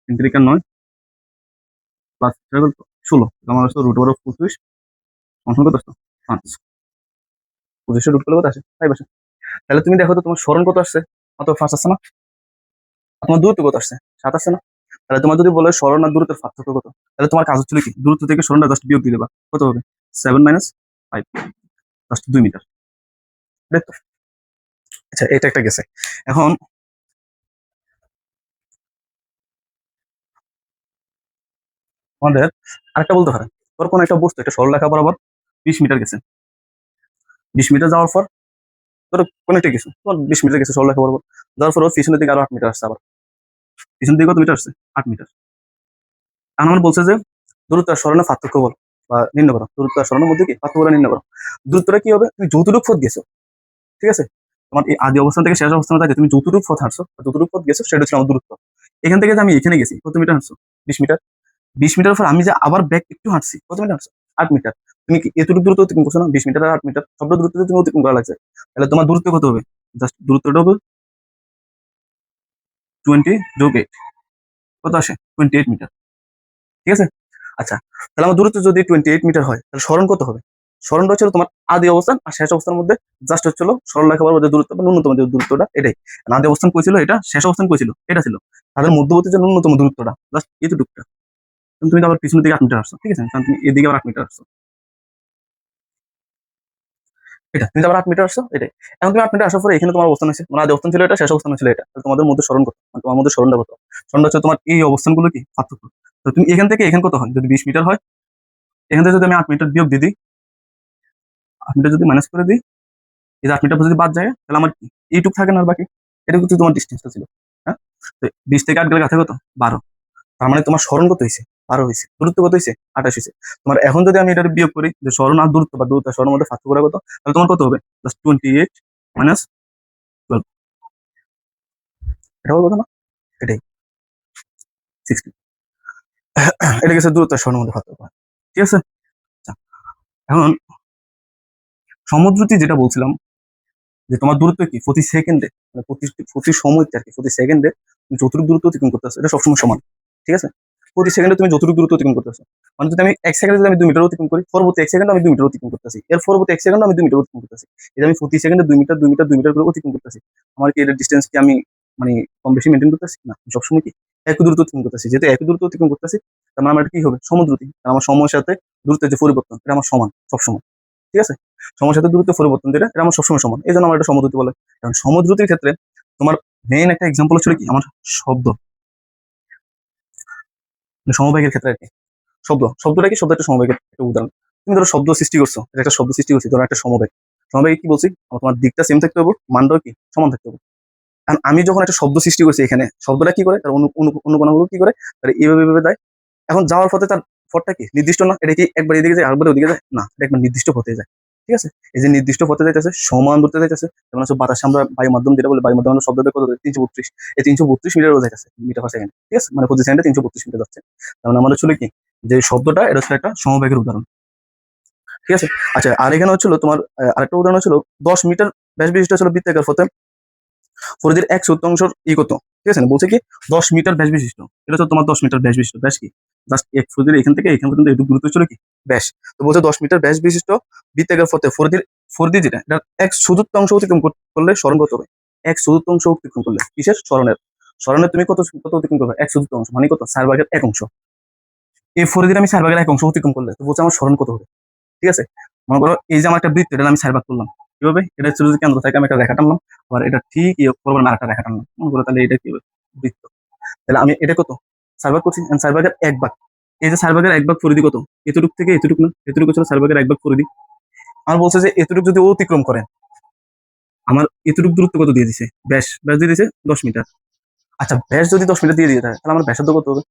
3 3 9 প্লাস 4 কত 16, তাহলে আমার আসতো রুট ওভার অফ 25 অংশ কত আসতো 5, 25 রুট করলে কত আসে 5 আসে। তাহলে তুমি দেখো তো তোমার সরণ কত আসছে, অত 5 আসছে না? আর তোমার দূরত্ব কত আসছে, 7 আসছে না? তাহলে তোমার যদি বলে সরণ আর দূরত্বের পার্থক্য কত, তাহলে তোমার কাজ হচ্ছিল কি, দূরত্ব থেকে সরণটা জাস্ট বিয়োগ দিয়ে দেবা, কত হবে 7 মাইনাস 5, জাস্ট 2 মিটার, তাই তো? আচ্ছা, এটা একটা গেছে। এখন আমাদের আরেকটা বলতে পারে, তোর কোন একটা বস্তু একটা সরলরেখা বরাবর 20 মিটার গেছে, 20 মিটার যাওয়ার পর তোর কোন একটা কিছু তোর 20 মিটার গেছে সরলরেখা বরাবর, যাওয়ার পর ওর পিছনের দিকে আরো 8 মিটার আসছে, আবার পিছন দিকে কত মিটার আসছে, 8 মিটার। আর আমার বলছে যে দূরত্ব আর সরণের পার্থক্য বল, বা নির্ণয় করো, দূরত্ব আর সরণের মধ্যে কি পার্থক্য নির্ণয় করো। দূরত্বটা কি হবে, তুমি যতটুকু পথ গেছো, ঠিক আছে, তোমার এই আদি অবস্থান থেকে শেষ অবস্থানে থাকে তুমি যতটুকু পথ হাঁটছো বা যতটুকু পথ গেছো, সেটা হচ্ছে আমার দূরত্ব। এখান থেকে যে আমি এখানে গেছি কত মিটার হাঁটছো, 20 মিটার। 20 মিটার পর আমি যে আবার ব্যাক একটু হাঁটছি, কত মিটার হাঁটছো, 8 মিটার। তুমি কি এতটুকু দূরত্ব অতিক্রম করছো না, 20 মিটার আর 8 মিটার, সবটা দূরত্ব তুমি অতিক্রম করা লাগছে। তাহলে তোমার দূরত্ব কত হবে, জাস্ট দূরত্বটা হবে 20 যোগ 8, কত আসে 28 মিটার, ঠিক আছে? আচ্ছা, তাহলে আমার দূরত্ব যদি 28 মিটার হয়, তাহলে সরণ কত হবে, সরণটা হচ্ছিল তোমার আদি অবস্থান আর শেষ অবস্থানের মধ্যে জাস্ট হচ্ছিল সরলরেখা বরাবর যে দূরত্ব বা ন্যূনতম যে দূরত্বটা এটাই। আদি অবস্থান কই ছিল, এটা শেষ অবস্থান কই ছিল, এটা ছিল। তাদের মধ্যবর্তী যে ন্যূনতম দূরত্বটা জাস্ট এতটুকুটা। তুমি তো আবার পিছনের দিকে 8 মিটার আসছো, ঠিক আছে, কারণ তুমি এদিকে আবার 8 মিটার আসছো, এটা তুমি আবার 8 মিটার আসছো এটাই। এখন তুমি 8 মিটার আসার পরে এখানে তোমার অবস্থান আছে, মানে আদি অবস্থান ছিল এটা, শেষ অবস্থান ছিল এটা, তাহলে তোমাদের মধ্যে সরণ কত, মানে তোমার মধ্যে সরণটা কত? সরণটা হচ্ছে তোমার এই অবস্থানগুলো কি পার্থক্য। তো তুমি এখান থেকে এখানে কত হয়, যদি 20 মিটার হয়, এখান থেকে যদি আমি 8 মিটার বিয়োগ দিয়ে দিই, 8 মিটার যদি মাইনাস করে দিই, এই যে 8 মিটার যদি বাদ যায় তাহলে আমার এইটুক থাকে না আর বাকি, এটা কিন্তু তোমার ডিস্টেন্সটা ছিল। হ্যাঁ, তো 20 থেকে 8 গেলে কাছে কত, 12। তার মানে তোমার স্মরণ কত হয়েছে, 12 হয়েছে। দূরত্ব কত হয়েছে, 28 হয়েছে। তোমার এখন যদি আমি এটা বিয়োগ করি যে স্মরণ আর দূরত্ব বা দূরত্ব স্মরণের মধ্যে পার্থক্য কত, তাহলে তোমার কত হবে, জাস্ট 28 মাইনাস 12, এটা হবে কত না, এটাই 60। এটা গেছে দূরত্ব স্মরণের মধ্যে পার্থক্য, ঠিক আছে। আচ্ছা, এখন সমদ্রুতি যেটা বলছিলাম, যে তোমার দূরত্ব কি প্রতি সেকেন্ডে, মানে প্রতি প্রতি সময়তে আর কি, প্রতি সেকেন্ডে তুমি যতটুকু দূরত্ব অতিক্রম করতেছো এটা সবসময় সমান, ঠিক আছে। প্রতি সেকেন্ডে তুমি যতটুকু দূরত্ব অতিক্রম করতেছো, মানে যদি আমি 1 সেকেন্ডে যদি আমি 2 মিটার অতিক্রম করি, পরবর্তী 1 সেকেন্ডে আমি 2 মিটার অতিক্রম করতেছি, এর পরবর্তী 1 সেকেন্ডে আমি 2 মিটার অতিক্রম করতেছি। এই যে আমি প্রতি সেকেন্ডে 2 মিটার 2 মিটার 2 মিটার করে অতিক্রম করতেছি, আমার কি এর ডিস্টেন্স কি আমি মানে কম বেশি মেনটেন করতেছি না, আমি সবসময় কি একই দূরত্ব অতিক্রম করতেছি। যেহেতু একই দূরত্ব অতিক্রম করতেছি, তার মানে আমার এটা কি হবে, সমদ্রুতি। কারণ আমার সময়ের সাথে দূরত্বের যে পরিবর্তন এটা আমার সমান সবসময়, ঠিক আছে। সময়ের সাথে দূরত্বের পরিবর্তন যেটা, এটা আমার সবসময় সমান, এই জন্য আমার এটা সমদ্রুতি বলে। কারণ সমদ্রুতির ক্ষেত্রে তোমার মেইন একটা এক্সাম্পল ছিল কি, আমার শব্দ, মানে সমবেগের ক্ষেত্রে আর কি। শব্দটা কি, শব্দ একটা সমবেগের একটা উদাহরণ। তুমি ধরো শব্দ সৃষ্টি করছো, এটা একটা শব্দ সৃষ্টি করছি, ধরো একটা সমবেগ। সমবেগে কি বলছি, তোমার দিকটা সেম থাকতে হবে, মানটাও কি সমান থাকতে হবে। কারণ আমি যখন একটা শব্দ সৃষ্টি করছি এখানে, শব্দটা কি করে, তার অনুকণাগুলো কি করে, তার এইভাবে এইভাবে দেয়। এখন যাওয়ার পথে তার পথটা কি নির্দিষ্ট না, এটা কি একবার এদিকে যায় আরেকবার ওদিকে যায় না, এটা একবার নির্দিষ্ট পথে যায়, ঠিক আছে। এই যে নির্দিষ্ট পথে যাইতেছে, সমান দূরত্বে যাইতেছে, যেমন হচ্ছে বাতাস আমরা বায়ু মাধ্যম যেটা বলে, বায়ু মাধ্যম আমরা শব্দ বের কত, 332, এই 332 মিটারও যাইতেছে মিটার পার সেকেন্ড, ঠিক আছে, মানে প্রতি সেকেন্ডে 332 মিটার যাচ্ছে। তার মানে আমাদের ছিল কি, যে শব্দটা এটা হচ্ছে একটা সমবেগের উদাহরণ, ঠিক আছে। আচ্ছা, আর এখানে হচ্ছিল তোমার আরেকটা উদাহরণ হচ্ছিল 10 মিটার ব্যাস বিশিষ্ট ছিল বৃত্তাকার পথে পরিধির 1/4 কত, ঠিক আছে, বলছে কি 10 মিটার ব্যাস বিশিষ্ট, এটা হচ্ছে তোমার 10 মিটার ব্যাস বিশিষ্ট, ব্যাস কি জাস্ট এক পরিধির এখান থেকে এখান পর্যন্ত একটু দূরত্ব ছিল কি ব্যাস। তো বলছে 10 মিটার ব্যাস বিশিষ্ট বৃত্তাকার পথে পরিধি যেটা, এটা 1/4 অতিক্রম করলে স্মরণ কত হবে, 1/4 অতিক্রম করলে কিসের, স্মরণের। স্মরণের তুমি কত কত অতিক্রম করবে, 1/4, মানে কত, 4/1 এই পরিধির আমি 4/1 অতিক্রম করলে তো বলছে আমার স্মরণ কত হবে, ঠিক আছে। মনে করো এই যে আমার একটা বৃত্ত, এটা আমি 4 ভাগ করলাম, কিভাবে, এটা হচ্ছে যদি কেন্দ্র থেকে আমি একটা রেখা টানলাম, আবার এটা ঠিক ইয়ে করবো না, একটা রেখা টানলাম, মনে করো তাহলে এটা কি হবে, বৃত্ত। তাহলে আমি এটা কত, 4 ভাগ করছি, 4/1 এই যে 4/1 পরিধি কত, এতটুক থেকে এতটুক না, এতটুকু ছিল 4/1 পরিধি। আমার বলছে যে এতটুক যদি ও অতিক্রম করে, আমার এতটুক দূরত্ব কত দিয়ে দিছে, ব্যাস ব্যাস দিয়ে দিছে 10 মিটার। আচ্ছা, ব্যাস যদি 10 মিটার দিয়ে দিয়ে থাকে, তাহলে আমার ব্যাসার্ধ কত হবে,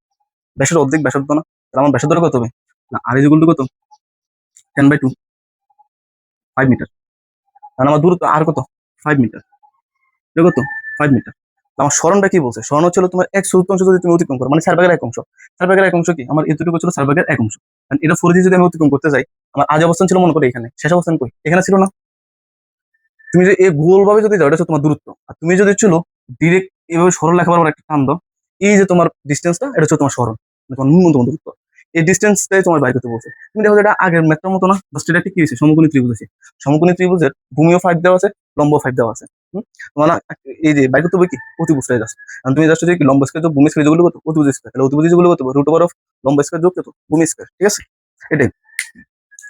ব্যাসের অর্ধেক ব্যাসার্ধ না, তাহলে আমার ব্যাসার্ধ কত হবে, না আর ইকুয়াল টু কত, 10/2, 5 মিটার। কারণ আমার দূরত্ব আর কত, 5 মিটার, এটা কত, 5 মিটার। আমার স্মরণটা কি বলছে, স্মরণ হচ্ছিল তোমার 1/4 যদি তুমি অতিক্রম করো, মানে 4/1, 4/1 কি, আমার এতটুকু ছিল 4/1, কারণ এটা পরিধি যদি আমি অতিক্রম করতে যাই, আমার আজ অবস্থান ছিল মনে করো এখানে, শেষ অবস্থান কই, এখানে ছিল না। তুমি যে এই গোল ভাবে যদি যাও, এটা হচ্ছে তোমার দূরত্ব। আর তুমি যদি ছিল ডিরেক্ট এইভাবে সরল লেখা বরাবর একটা টান দাও, এই যে তোমার ডিস্টেন্সটা, এটা হচ্ছে তোমার সরণ, মানে তোমার ন্যূনতম দূরত্ব। এই ডিস্টেন্সটাই তোমার বাইর করতে বলছে। তুমি দেখো এটা আগের ম্যাথটার মতো না, জাস্ট এটা একটা কি হয়েছে, সমকোণী ত্রিভুজ আছে। সমকোণী ত্রিভুজের ভূমিও 5 দেওয়া আছে, লম্ব 5 দেওয়া আছে। তোমার না এই যে বাইর করতে হবে কি, অতিভুজটাই জাস্ট। কারণ তুমি জাস্ট যদি লম্ব স্কয়ার যোগ ভূমি স্কয়ার যেগুলো কত, অতিভুজ স্কয়ার, তাহলে অতিভুজ যেগুলো কত, রুট ওভার অফ লম্ব স্কয়ার যোগ কত, ভূমি স্কয়ার, ঠিক আছে, এটাই।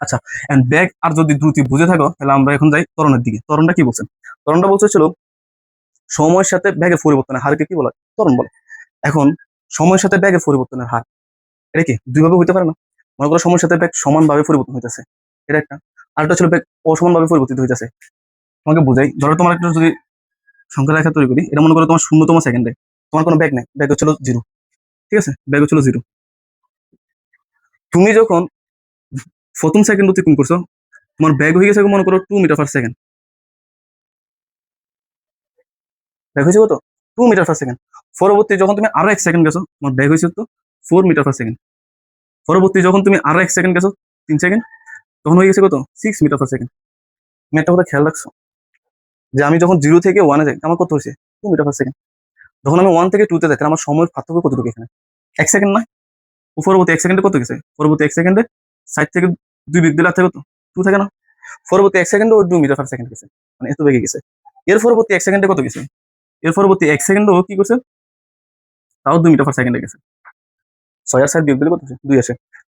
আচ্ছা, এন্ড ব্যাগ আর যদি দ্রুতি বুঝে থাকো, তাহলে আমরা এখন যাই ত্বরণের দিকে। ত্বরণটা কি বলছেন, ত্বরণটা বলছে ছিল সময়ের সাথে ব্যাগের পরিবর্তনের হারকে কি বলে, ত্বরণ বলে। এখন সময়ের সাথে ব্যাগের পরিবর্তনের হার, এটা কি দুইভাবে হইতে পারে না। মনে করো সময়ের সাথে ব্যাগ সমানভাবে পরিবর্তন হইতেছে, এটা একটা। আরেকটা ছিল ব্যাগ অসমানভাবে পরিবর্তিত হইতেছে। তোমাকে বুঝাই, ধরো তোমার একটা যদি সংখ্যা রেখা তৈরি করি, এটা মনে করো তোমার 0তম সেকেন্ডে তোমার কোনো ব্যাগ নেই, ব্যাগ হচ্ছিল 0, ঠিক আছে, ব্যাগ হচ্ছিল 0। তুমি যখন প্রথম সেকেন্ড অতিক্রম করছো, তোমার ব্যাগ হয়ে গেছে মনে করো 2 মিটার পার সেকেন্ড, ব্যাগ হয়েছে কত, 2 মিটার পার সেকেন্ড। পরবর্তী যখন তুমি আরো 1 সেকেন্ড গেছো, তোমার ব্যাগ হয়েছে তো 4 মিটার পার সেকেন্ড। পরবর্তী যখন তুমি আরো 1 সেকেন্ড গেছো, 3 সেকেন্ড, তখন হয়ে গেছে কত, 6 মিটার পার সেকেন্ড। তুমি একটা কথা খেয়াল রাখছো, যে আমি যখন 0 থেকে 1-এ যাই, আমার কত হয়েছে, 2 মিটার পার সেকেন্ড। যখন আমি 1 থেকে 2-তে যাই, তাহলে আমার সময়ের পার্থক্য কতটুকু এখানে, 1 সেকেন্ড না। ও পরবর্তী 1 সেকেন্ডে কত গেছে, পরবর্তী 1 সেকেন্ডে 60 থেকে 2 বিয়োগ দিলে আছে কত, টু থাকে না, পরবর্তী 1 সেকেন্ডে ও 2 মিটার পার সেকেন্ড গেছে, মানে এত বেগে গেছে। এর পরবর্তী 1 সেকেন্ডে কত গেছে? এর পরবর্তী 1 সেকেন্ডে ও কি করছে? তাও 2 মিটার পার সেকেন্ডে গেছে। 6 আর 7 বিয়োগ দিলে কত আসে? 2 আসে।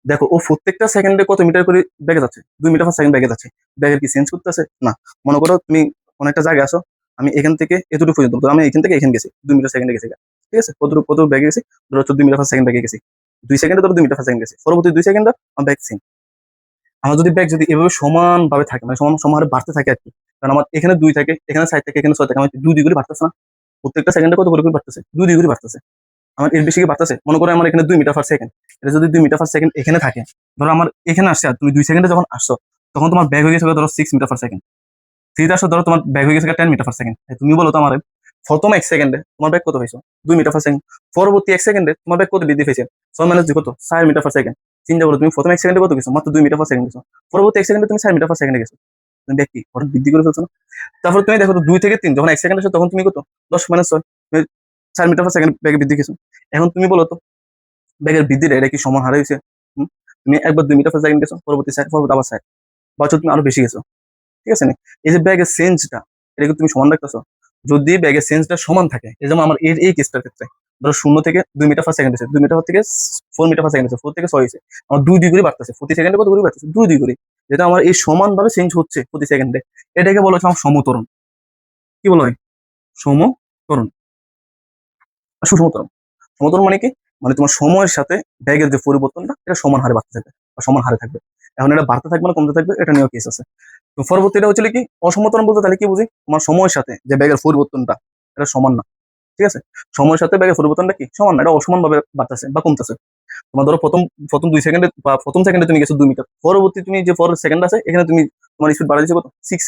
দেখো ও প্রত্যেকটা সেকেন্ডে কত মিটার করে বেগে যাচ্ছে? 2 মিটার পার সেকেন্ড বেগে যাচ্ছে। ব্যাগের কি চেঞ্জ করতেছে? না। মনে করো তুমি কোন একটা জায়গায় আসো, আমি এখান থেকে এতটুকু পর্যন্ত, তো আমি এখান থেকে এখানে গেছি 2 মিটার সেকেন্ডে গেছি। ঠিক আছে, কত বেগে গেছি? ধরো হচ্ছে 2 মিটার পার সেকেন্ড বেগে গেছি। 2 সেকেন্ডে ধরো 2 মিটার পার সেকেন্ড গেছি, পরবর্তী 2 সেকেন্ডে আমার ব্যাগ সেম। আমার যদি ব্যাগ যদি এভাবে সমান ভাবে থাকে, মানে সমান সমান হারে বাড়তে থাকে আর কি, কারণ আমার এখানে 2 থাকে, এখানে 4 থাকে, এখানে 6 থাকে, আমার 2 2 করে বাড়তেছে না? প্রত্যেকটা সেকেন্ডে কত করে করে বাড়তেছে? 2 2 করে বাড়তেছে। আমার এর বেশি কি বাড়তেছে? মনে করো আমার এখানে 2 মিটার পার সেকেন্ড, এটা যদি 2 মিটার পার সেকেন্ড এখানে থাকে, ধরো আমার এখানে আসছে, আর তুমি 2 সেকেন্ডে যখন আসছো, তখন তোমার ব্যাগ হয়ে গেছে ধরো 6 মিটার পার সেকেন্ড। থ্রিতে আসো ধরো তোমার ব্যাগ হয়ে গেছে 10 মিটার পার সেকেন্ড। তুমি বলো তো আমার প্রথম 1 সেকেন্ডে তোমার ব্যাগ কত হয়েছে? 2 মিটার পার সেকেন্ড। পরবর্তী 1 সেকেন্ডে তোমার ব্যাগ কত বৃদ্ধি পেয়েছে? 6 - 2 কত? 4 মিটার পার সেকেন্ড। চিন্তা করো, তুমি প্রথম 1 সেকেন্ডে কত গেছো? মাত্র 2 মিটার পার সেকেন্ড গেছো। পরবর্তী 1 সেকেন্ডে তুমি 4 মিটার পার সেকেন্ডে গেছো। তুমি ব্যাগ কি হঠাৎ বৃদ্ধি করে ফেলছো না? তারপর তুমি দেখো তো 2 থেকে 3, যখন 1 সেকেন্ড আসো তখন তুমি কত? 10 - 6, তুমি 4 মিটার পার সেকেন্ড ব্যাগে বৃদ্ধি গেছো। এখন তুমি বলো তো ব্যাগের বৃদ্ধিটা এটা কি সমান হারে হয়েছে? হুম? তুমি একবার 2 মিটার পার সেকেন্ড গেছো, পরবর্তী সাইড, পরবর্তী আবার সাইড, বছর তুমি আরো বেশি গেছো। ঠিক আছে নি? এই যে ব্যাগের চেঞ্জটা, এটা কি তুমি সমান রাখতেছো? যদি ব্যাগের চেঞ্জটা সমান থাকে, এই যেমন আমার এই কেসটার ক্ষেত্রে, ধরো 0 থেকে 2 মিটার পার সেকেন্ড আছে, 2 মিটার থেকে 4 মিটার পার সেকেন্ড আছে, 4 থেকে 6 হয়েছে, আমার 2 2 করে বাড়তেছে, প্রতি সেকেন্ডে কত করে বাড়তেছে? 2 2 করে। যেটা আমার এই সমান ভাবে চেঞ্জ হচ্ছে প্রতি সেকেন্ডে, এটাকে বলা হচ্ছে আমার সমতরণ। কি বলা হয়? সমতরণ আর সুষমতরণ। সমতরণ মানে কি? মানে তোমার সময়ের সাথে ব্যাগের যে পরিবর্তনটা, এটা সমান হারে বাড়তে থাকবে বা সমান হারে থাকবে। এখন এটা বাড়তে থাকবে না কমতে থাকবে, এটা নিয়েও কেস আছে। তো পরবর্তীটা হচ্ছে কি, অসমতরণ বলতে তাহলে কি বুঝি? তোমার সময়ের সাথে যে ব্যাগের পরিবর্তনটা, এটা সমান না। ঠিক আছে, সময়ের সাথে ব্যাগের পরিবর্তনটা কি সমান না, এটা অসমান ভাবে বাড়তেছে বা কমতেছে। তোমার ধরো প্রথম প্রথম 2 সেকেন্ডে বা প্রথম সেকেন্ডে তুমি গেছো 2 মিটার, পরবর্তী তুমি যে পরের সেকেন্ড আছে এখানে তুমি তোমার স্পিড বাড়া দিচ্ছে কত? 6,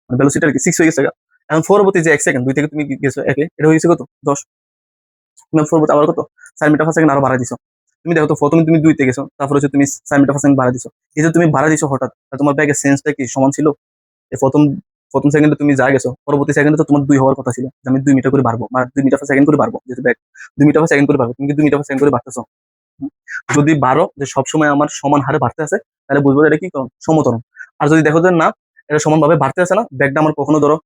মানে ভেলোসিটি আর কি 6 হয়ে গেছে গা। এখন পরবর্তী যে 1 সেকেন্ড, 2 থেকে তুমি গেছো 1 এটা হয়ে গেছে কত? 10। তুমি পরবর্তী আবার কত? 4 মিটার পার সেকেন্ড আরো বাড়াই দিছো। তুমি দেখো তো প্রথমে তুমি 2 তে গেছো, তারপর হচ্ছে তুমি 4 মিটার পার সেকেন্ড বাড়াই দিছো। এই যে তুমি বাড়াই দিছো হঠাৎ, তা তোমার ব্যাগের সেন্সটা কি সমান ছিল? এই প্রথম প্রথম সেকেন্ডে তুমি যা গেছো, পরবর্তী সেকেন্ডে তো তোমার 2 হওয়ার কথা ছিল, যে আমি 2 মিটার করে বাড়বো বা 2 মিটার পার সেকেন্ড করে বাড়বো, যেহেতু ব্যাগ 2 মিটার পার সেকেন্ড করে বাড়বো, তুমি কি 2 মিটার পার সেকেন্ড করে বাড়তেছো? হুম। যদি বাড়ো যে সবসময় আমার সমান হারে বাড়তে আছে, তাহলে বুঝবো এটা কি করণ? সমতরণ। আর যদি দেখো যে না, এটা সমানভাবে বাড়তে আছে না, ব্যাগটা আমার কখনো ধরো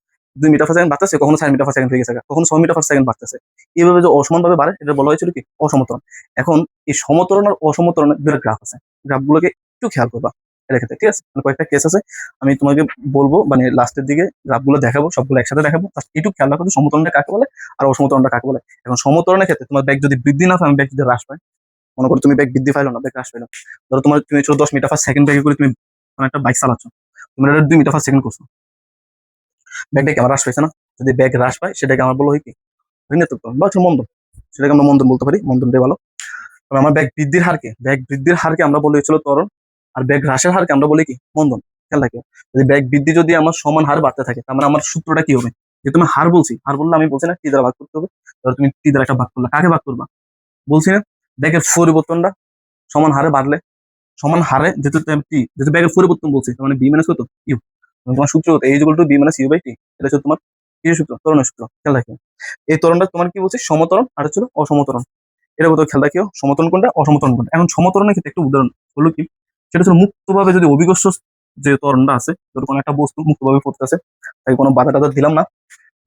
2 মিটার পার সেকেন্ড বাড়তেছে, কখনো 4 মিটার পার সেকেন্ড হয়ে গেছে, কখনো 6 মিটার পার সেকেন্ড বাড়তেছে, এইভাবে যে অসমানভাবে বাড়ে, এটা বলা হয়েছিল কি অসমতরণ। এখন এই সমতরণ আর অসমতরণের দুটো গ্রাফ আছে, গ্রাফগুলোকে একটু খেয়াল করবা এর ক্ষেত্রে। ঠিক আছে, মানে কয়েকটা কেস আছে, আমি তোমাকে বলবো, মানে লাস্টের দিকে গ্রাফগুলো দেখাবো, সবগুলো একসাথে দেখাবো, জাস্ট একটু খেয়াল রাখো যে সমতরণটা কাকে বলে আর অসমতরণটা কাকে বলে। এখন সমতরণের ক্ষেত্রে তোমার ব্যাগ যদি বৃদ্ধি না পায়, আমি ব্যাগ যদি হ্রাস পায়, মনে করো তুমি ব্যাগ বৃদ্ধি পাইলো না, ব্যাগ হ্রাস পাইলো, ধরো তুমি ছিল 10 মিটার পার সেকেন্ড ব্যাগে করে তুমি কোনো একটা বাইক চালাচ্ছ, তুমি এটা 2 মিটার পার সেকেন্ড করছো, ব্যাগটা কি আমার হ্রাস পাইছে না? যদি ব্যাগ হ্রাস পায়, সেটাকে আমার বলা হয় কি ঋণাত্মক বা হচ্ছে মন্দন, সেটাকে আমরা মন্দন বলতে পারি, মন্দনটাই ভালো। তবে আমার ব্যাগ বৃদ্ধির হারকে আমরা বলি হচ্ছিল ত্বরণ, আর ব্যাগ হ্রাসের হারকে আমরা বলি কি মন্দন। খেয়াল রাখো, যদি ব্যাগ বৃদ্ধি যদি আমার সমান হার বাড়তে থাকে, তার মানে আমার সূত্রটা কি হবে? যে তুমি হার বলছি, হার বললে আমি বলছি না টি দ্বারা ভাগ করতে হবে, ধরো তুমি টি দ্বারা একটা ভাগ করলা, কাকে ভাগ করবা? বলছি না ব্যাগের পরিবর্তনটা সমান হারে বাড়লে, সমান হারে যেহেতু টি, যেহেতু ব্যাগের পরিবর্তন বলছি, তার মানে বি মাইনাস কত? ইউ। তোমার সূত্র হতো এই equal to B minus U by T, এটা হচ্ছে তোমার কি সূত্র? ত্বরণের সূত্র। খেয়াল রাখো, এই ত্বরণটা তোমার কি বলছি? সমতরণ আর হচ্ছে অসমতরণ। এটা কোথাও খেয়াল রাখিও, সমতরণ কোনটা অসমতরণ কোনটা। এখন সমতরণের ক্ষেত্রে একটা উদাহরণ হলো কি, সেটা হচ্ছে মুক্তভাবে যদি অভিকর্ষ যে ত্বরণটা আছে, ধরো কোনো একটা বস্তু মুক্তভাবে পড়তেছে, তাই কোনো বাধা টাধা দিলাম না,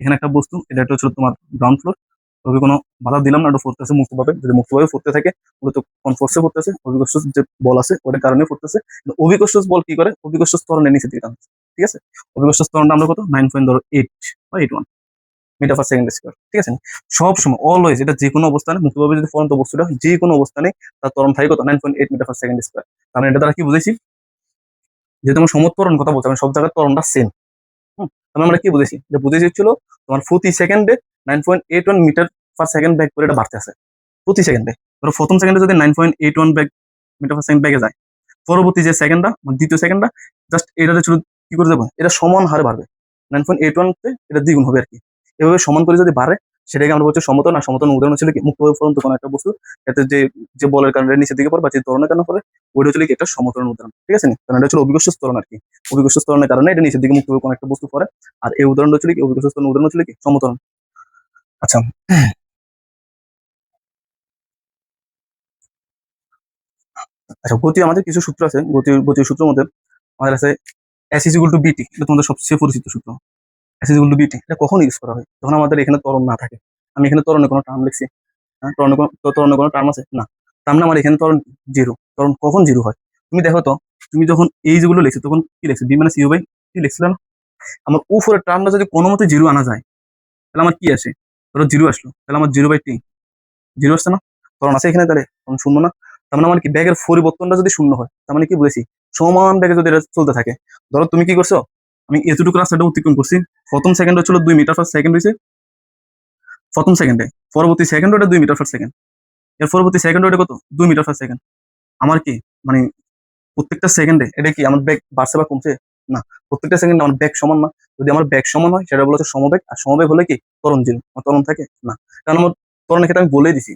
এখানে একটা বস্তু, এটা একটা হচ্ছে তোমার গ্রাউন্ড ফ্লোর, তবে কোনো বাধা দিলাম না, এটা পড়তেছে মুক্তভাবে, যদি মুক্তভাবে পড়তে থাকে মূলত কোন ফোর্সে পড়তেছে? অভিকর্ষ যে বল আছে ওটার কারণে পড়তেছে। কিন্তু অভিকর্ষ বল কি করে? অভিকর্ষ ত্বরণের নিচে দিকে টানছে। ঠিক আছে, অভিকর্ষ ত্বরণটা আমরা কত? 9.8 বা 81 মিটার পার সেকেন্ড স্কোয়ার। ঠিক আছে, সব সময় অলওয়েজ এটা যে কোনো অবস্থানে মুক্তভাবে যদি ফলন্ত বস্তুটা যে কোনো অবস্থানে, তার ত্বরণ থাকে কত? 9.8 মিটার পার সেকেন্ড স্কোয়ার। তার মানে এটা দ্বারা কি বুঝেছি? যেহেতু আমরা সমত্বরণ কথা বলছি, আমি সব জায়গায় ত্বরণটা সেম। তাহলে আমরা কি বুঝেছি? যে বুঝেছি হচ্ছিল তোমার প্রতি সেকেন্ডে 9.81 মিটার পার সেকেন্ড ব্যাগ করে এটা বাড়তে আছে প্রতি সেকেন্ডে। ধরো প্রথম সেকেন্ডে যদি 9.81 মিটার পার সেকেন্ড ব্যাগে যায়, পরবর্তী যে সেকেন্ডটা মানে দ্বিতীয় সেকেন্ডটা, জাস্ট এটা ছিল কি করে দেবো, এটা সমান হারে বাড়বে, 9.81 এটা দ্বিগুণ হবে আর কি। এভাবে সমান করে যদি বাড়ে, সেটাকে আমরা বলছি সমতল। আর সমতল উদাহরণ ছিল কি মুক্তভাবে ফলন্ত কোনো একটা বস্তু, এতে যে যে বলের কারণে নিচের দিকে পড়ে বা যে ত্বরণের কারণে পড়ে, ওইটা হচ্ছে কি একটা সমতলের উদাহরণ। ঠিক আছে নি? কারণ এটা হচ্ছে অভিকর্ষ ত্বরণ আর কি, অভিকর্ষ ত্বরণের কারণে এটা নিচের দিকে মুক্তভাবে কোনো একটা বস্তু পড়ে। আর এই উদাহরণটা ছিল কি অভিকর্ষ ত্বরণ, উদাহরণ ছিল কি সমতরণ। আচ্ছা, আচ্ছা গতি আমাদের কিছু সূত্র আছে, গতির সূত্রের মধ্যে আমাদের আছে এস ইজ ইকুয়াল টু বিটি, এটা তোমাদের সবচেয়ে পরিচিত সূত্র। এস ইজ ইকুয়াল টু বিটি, এটা কখন ইউজ করা হয়? যখন আমাদের এখানে ত্বরণ না থাকে। আমি এখানে ত্বরণের কোনো টার্ম লিখছি, হ্যাঁ, ত্বরণের কোনো টার্ম আছে না, তার মানে আমার এখানে ত্বরণ জিরো। ত্বরণ কখন জিরো হয়? তুমি দেখো তো, তুমি যখন এই যেগুলো লিখছো তখন কি লিখছো, বি মানে ইউ বাই কি লিখছিল না? আমার উপরের টার্মটা যদি কোনো মতে জিরো আনা যায়, তাহলে আমার কি আসে? ধরো জিরো আসলো, তাহলে আমার জিরো বাই টি, জিরো আসছে না? কারণ আছে এখানে, তাহলে কারণ শূন্য না। তার মানে আমার কি ব্যাগের পরিবর্তনটা যদি শূন্য হয়, তার মানে কি বুঝেছি, সমান ব্যাগে যদি এটা চলতে থাকে। ধরো তুমি কি করছো, আমি এতটুকু রাস্তাটা অতিক্রম করছি, প্রথম সেকেন্ড হচ্ছিল 2 মিটার পার সেকেন্ড হয়েছে, প্রথম সেকেন্ডে, পরবর্তী সেকেন্ড ওটা 2 মিটার পার সেকেন্ড, এর পরবর্তী সেকেন্ড ওটা কত, 2 মিটার পার সেকেন্ড। আমার কি মানে প্রত্যেকটা সেকেন্ডে এটা কি আমার ব্যাগ বাড়ছে বা কমছে? না, প্রত্যেকটা সেকেন্ডে আমার ব্যাগ সমান না। যদি আমার ব্যাগ সমান হয় সেটা বলা হচ্ছে সমবেগ, আর সমবেগ হলে কি ত্বরণ জিরো, আমার ত্বরণ থাকে না। কারণ আমার ত্বরণের ক্ষেত্রে আমি বলেই দিছি,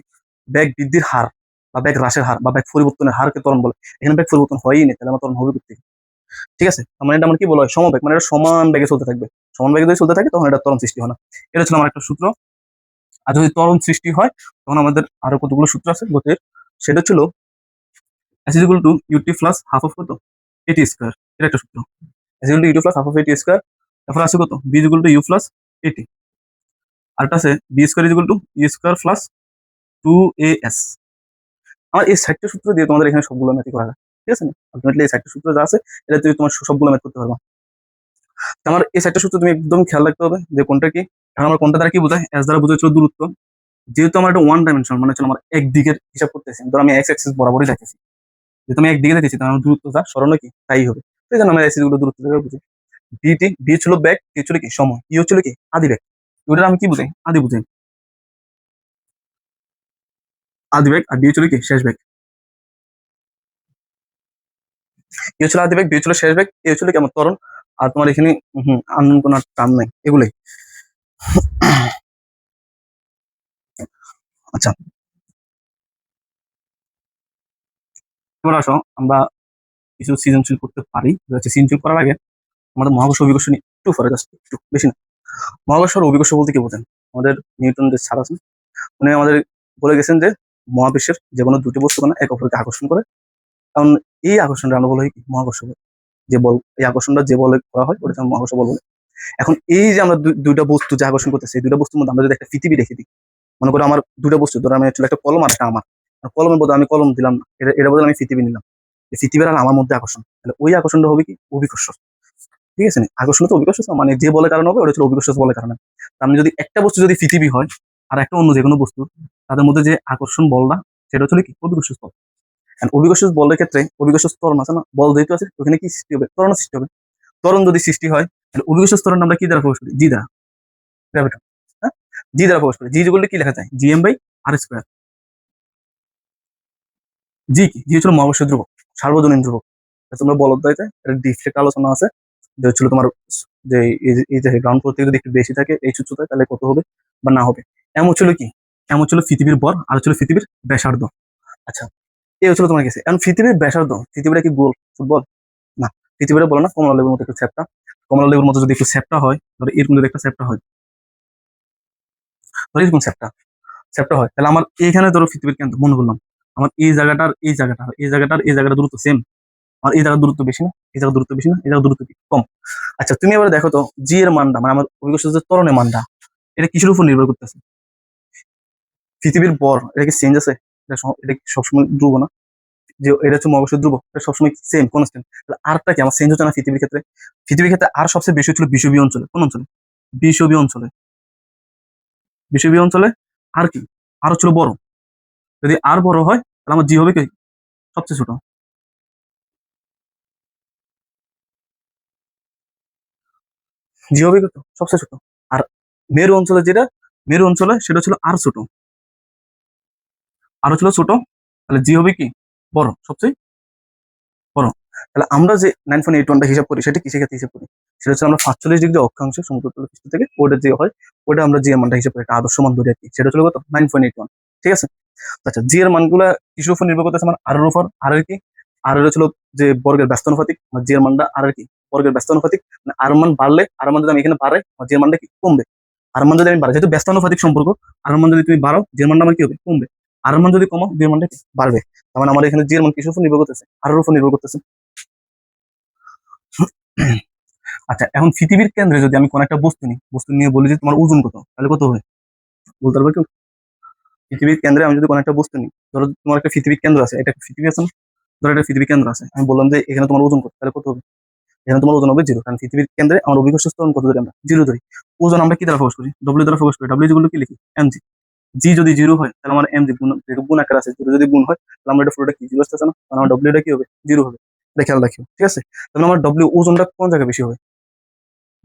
ব্যাগ বৃদ্ধির হার বা ব্যাগ হ্রাসের হার বা ব্যাগ পরিবর্তনের হারকে ত্বরণ বলে। এখানে ব্যাগ পরিবর্তন হয়ই না, তাহলে আমার ত্বরণ হবে কোথেকে? ঠিক আছে, তার মানে এটা আমার কি বলা হয়, সমবেগ, মানে এটা সমান বেগে চলতে থাকবে। সমান বেগে যদি চলতে থাকে তখন এটা ত্বরণ সৃষ্টি হয় না। এটা ছিল আমার একটা সূত্র। আর যদি ত্বরণ সৃষ্টি হয় তখন আমাদের আরো কতগুলো সূত্র আছে গতির। সেটা ছিল s is equal to ut plus half of কত, এটি স্কোয়ার, এটা একটা সূত্র। s is equal to ut plus half of এটি স্কোয়ার। তারপর আছে কত, b is equal to u plus এটি। আরেকটা আছে b square is equal to u square plus 2as। আমার এই চারটে সূত্র দিয়ে তোমাদের এখানে সবগুলো ম্যাথ করা যায়। ঠিক আছে না? আলটিমেটলি এই চারটে সূত্র যা আছে এটা তুমি তোমার সবগুলো ম্যাথ করতে পারবা। তো আমার এই চারটে সূত্র তুমি একদম খেয়াল রাখতে হবে যে কোনটা কি। এখন আমার কোনটা দ্বারা কি বোঝায়, এস দ্বারা বোঝাচ্ছিল দূরত্ব। যেহেতু আমার এটা ওয়ান ডাইমেনশন, মানে হচ্ছে আমার একদিকের হিসাব করতেছি, ধর আমি এক্স অ্যাক্সিস বরাবরই যাইতেছি, যেহেতু আমি একদিকে যাইতেছি তার আমার দূরত্ব যা সরল কি তাই হবে। সেই জন্য আমরা এসিস গুলো দূরত্ব থেকে বুঝি। বিটি, বি ছিল ব্যাগ, টি ছিল কি সময়, ই হচ্ছিল কি আদি ব্যাগ। ওটা আমি কি বুঝাই, আদি বুঝাই, আদি ব্যাগ। আর বি ছিল কি শেষ ব্যাগ। ই হচ্ছিল আদি ব্যাগ, বি ছিল শেষ ব্যাগ, এ হচ্ছিল কি আমার ত্বরণ। আর তোমার এখানে আননোন কোনো টার্ম নাই, এগুলোই। আচ্ছা, এবার আসো আমরা কিছু সৃজনশীল করতে পারি। সৃজনশীল করার আগে আমাদের মহাকর্ষ অভিকর্ষ নিয়ে একটু পরে, জাস্ট একটু বেশি না। মহাকর্ষ আর অভিকর্ষ বলতে কি বোঝেন? আমাদের নিউটন যে স্যার আছেন উনি আমাদের বলে গেছেন যে মহাবিশ্বের যে কোনো দুটি বস্তু কোনো এক অপরকে আকর্ষণ করে। কারণ এই আকর্ষণটা আমরা বলা হয় কি মহাকর্ষ বল। যে বল, এই আকর্ষণটা যে বলে করা হয় ওটা আমরা মহাকর্ষ বল বলে। এখন এই যে আমরা দুইটা বস্তু যে আকর্ষণ করতেছে, এই দুইটা বস্তুর মধ্যে আমরা যদি একটা পৃথিবী রেখে দিই, মনে করো আমার দুটো বস্তু, ধরো আমি একটা কলম আর একটা আমার, আর কলমের বদলে আমি কলম দিলাম না, এটা বদলে আমি পৃথিবী নিলাম। এই পৃথিবীর আর আমার মধ্যে আকর্ষণ, তাহলে ওই আকর্ষণটা হবে কি অভিকর্ষ। ঠিক আছে না? আকর্ষণ তো অভিকর্ষ, মানে যে বলে কারণ হবে ওটা হচ্ছে অভিকর্ষ বলে কারণ। আমি যদি একটা বস্তু যদি পৃথিবী হয় আর একটা অন্য যে কোনো বস্তু, তাদের মধ্যে যে আকর্ষণ বলটা সেটা হচ্ছে কি অভিকর্ষ বল। অভিকর্ষ বলের ক্ষেত্রে অভিকর্ষ ত্বরণ আছে না, বল যেহেতু আছে ওখানে কি সৃষ্টি হবে, ত্বরণ সৃষ্টি হবে। ত্বরণ যদি সৃষ্টি হয় তাহলে অভিকর্ষ ত্বরণ আমরা কি দ্বারা প্রকাশ করি, জি দ্বারা, গ্র্যাভিটি। হ্যাঁ, জি দ্বারা প্রকাশ করি। জি বললে কি লেখা যায়, G M by R square. G কি, জি হচ্ছিল মহাকর্ষ ধ্রুবক, সার্বজনীন ধ্রুবক। তোমরা বলদ দাইতে এটা ডিফ্লেক্ট আলোচনা আছে যে হচ্ছিল তোমার যে এই যে গ্রাউন্ড ফ্লোর থেকে যদি একটু বেশি থাকে এই উচ্চতায় তাহলে কত হবে বা না হবে। এমন হচ্ছিল কি, এমন হচ্ছিল পৃথিবীর ভর আর হচ্ছিল পৃথিবীর ব্যাসার্ধ। আচ্ছা, এই হচ্ছিল তোমার কাছে। এখন পৃথিবীর ব্যাসার্ধ, পৃথিবীটা কি গোল ফুটবল? না, পৃথিবীটা বলো না কমলা লেবুর মতো একটু চ্যাপ্টা। কমলা লেবুর মতো যদি একটু চ্যাপ্টা হয়, ধরো এরকম যদি একটা চ্যাপ্টা হয়, ধরো এরকম চ্যাপ্টা চ্যাপ্টা হয়, তাহলে আমার এইখানে ধরো পৃথিবীর কেন্দ্র মনে করলাম, আমার এই জায়গাটার এই জায়গাটা এই জায়গাটার এই জায়গাটা দূরত্ব সেম। আর এই জায়গার দূরত্ব বেশি না, এই জায়গার দূরত্ব বেশি না, এই জায়গার দূরত্ব কি কম। আচ্ছা, তুমি এবার দেখো তো জি এর মানটা, মানে আমার অভিকর্ষ যে ত্বরণের মানটা, এটা কিসের উপর নির্ভর করতেছে? পৃথিবীর ভর, এটা কি চেঞ্জ আছে? এটা কি সবসময় ধ্রুব না? যে এটা হচ্ছে মহাকর্ষ ধ্রুব, এটা সবসময় সেম কনস্ট্যান্ট। তাহলে আরটা কি আমার চেঞ্জ হচ্ছে না পৃথিবীর ক্ষেত্রে? পৃথিবীর ক্ষেত্রে আর সবচেয়ে বেশি হচ্ছিল বিষুবীয় অঞ্চলে। কোন অঞ্চলে? বিষুবীয় অঞ্চলে। বিষুবীয় অঞ্চলে আর কি, আর হচ্ছিল বড়। যদি আর বড় হয় তাহলে আমার জি হবে কি সবচেয়ে ছোট। জি হবে কত সবচেয়ে ছোট। আর মেরু অঞ্চলে যেটা, মেরু অঞ্চলে সেটা ছিল আর ছোট, আরো ছিল ছোট, তাহলে জি হবে কি বড়, সবচেয়ে বড়। তাহলে আমরা যে 9.81টা হিসাব করি সেটা কিসের ক্ষেত্রে হিসাব করি? সেটা হচ্ছে আমরা 45 ডিগ্রি অক্ষাংশে সমুদ্র পৃষ্ঠ থেকে ওটা যে হয় ওটা আমরা জি এর মানটা হিসাব করি, একটা আদর্শ মান ধরে আর কি। সেটা ছিল কত 9.81। ঠিক আছে। আচ্ছা, জি এর মানগুলা কিসের উপর নির্ভর করতেছে, আমার আর এর উপর। আর এর কি, আর এর ছিল যে বর্গের ব্যস্তানুপাতিক, আমার জি এর মানটা আর এর কি বর্গের ব্যস্তানুপাতিক। মানে আর মান বাড়লে আর মান যদি আমি এখানে বাড়াই আমার জি এর মানটা কি কমবে। আর মান যদি আমি বাড়াই, যেহেতু ব্যস্তানুপাতিক সম্পর্ক, আর মান যদি তুমি বাড়াও জি এর মানটা আমার কি হবে কমবে। আর মান যদি কমাও জি এর মানটা কি বাড়বে। তার মানে আমার এখানে জি এর মান কিসের উপর নির্ভর করতেছে, আর এর উপর নির্ভর করতেছে। আচ্ছা, এখন পৃথিবীর কেন্দ্রে যদি আমি কোনো একটা বস্তু নিই, বস্তু নিয়ে বলি যে তোমার ওজন কত, তাহলে কত হবে বলতে পারবে কেউ? পৃথিবীর কেন্দ্রে আমি যদি কোনো একটা বস্তু নিই, ধরো তোমার একটা পৃথিবীর কেন্দ্র আছে, এটা একটা পৃথিবী আছে না? ধরো একটা পৃথিবীর কেন্দ্র আছে, আমি বললাম যে এখানে তোমার ওজন কত, তাহলে কত হবে? এখানে তোমার ওজন হবে জিরো, কারণ পৃথিবীর কেন্দ্রে আমার অভিকর্ষ ত্বরণ কত ধরি, আমরা জিরো ধরি। ওজন আমরা কি দ্বারা প্রকাশ করি? ডব্লিউ দ্বারা প্রকাশ করি। ডব্লিউ যেগুলো কি লিখি? এমজি। জি যদি জিরো হয় তাহলে আমার এমজি গুণ, যেহেতু গুণ আকার আছে, জিরো যদি গুণ হয় তাহলে আমরা এটা পুরোটা কি জিরো আসতেছে না, তাহলে আমার ডব্লিউটা কি হবে? জিরো হবে। এটা খেয়াল রাখিও, ঠিক আছে? তাহলে আমার ডব্লিউ ওজনটা কোন জায়গায় বেশি হবে?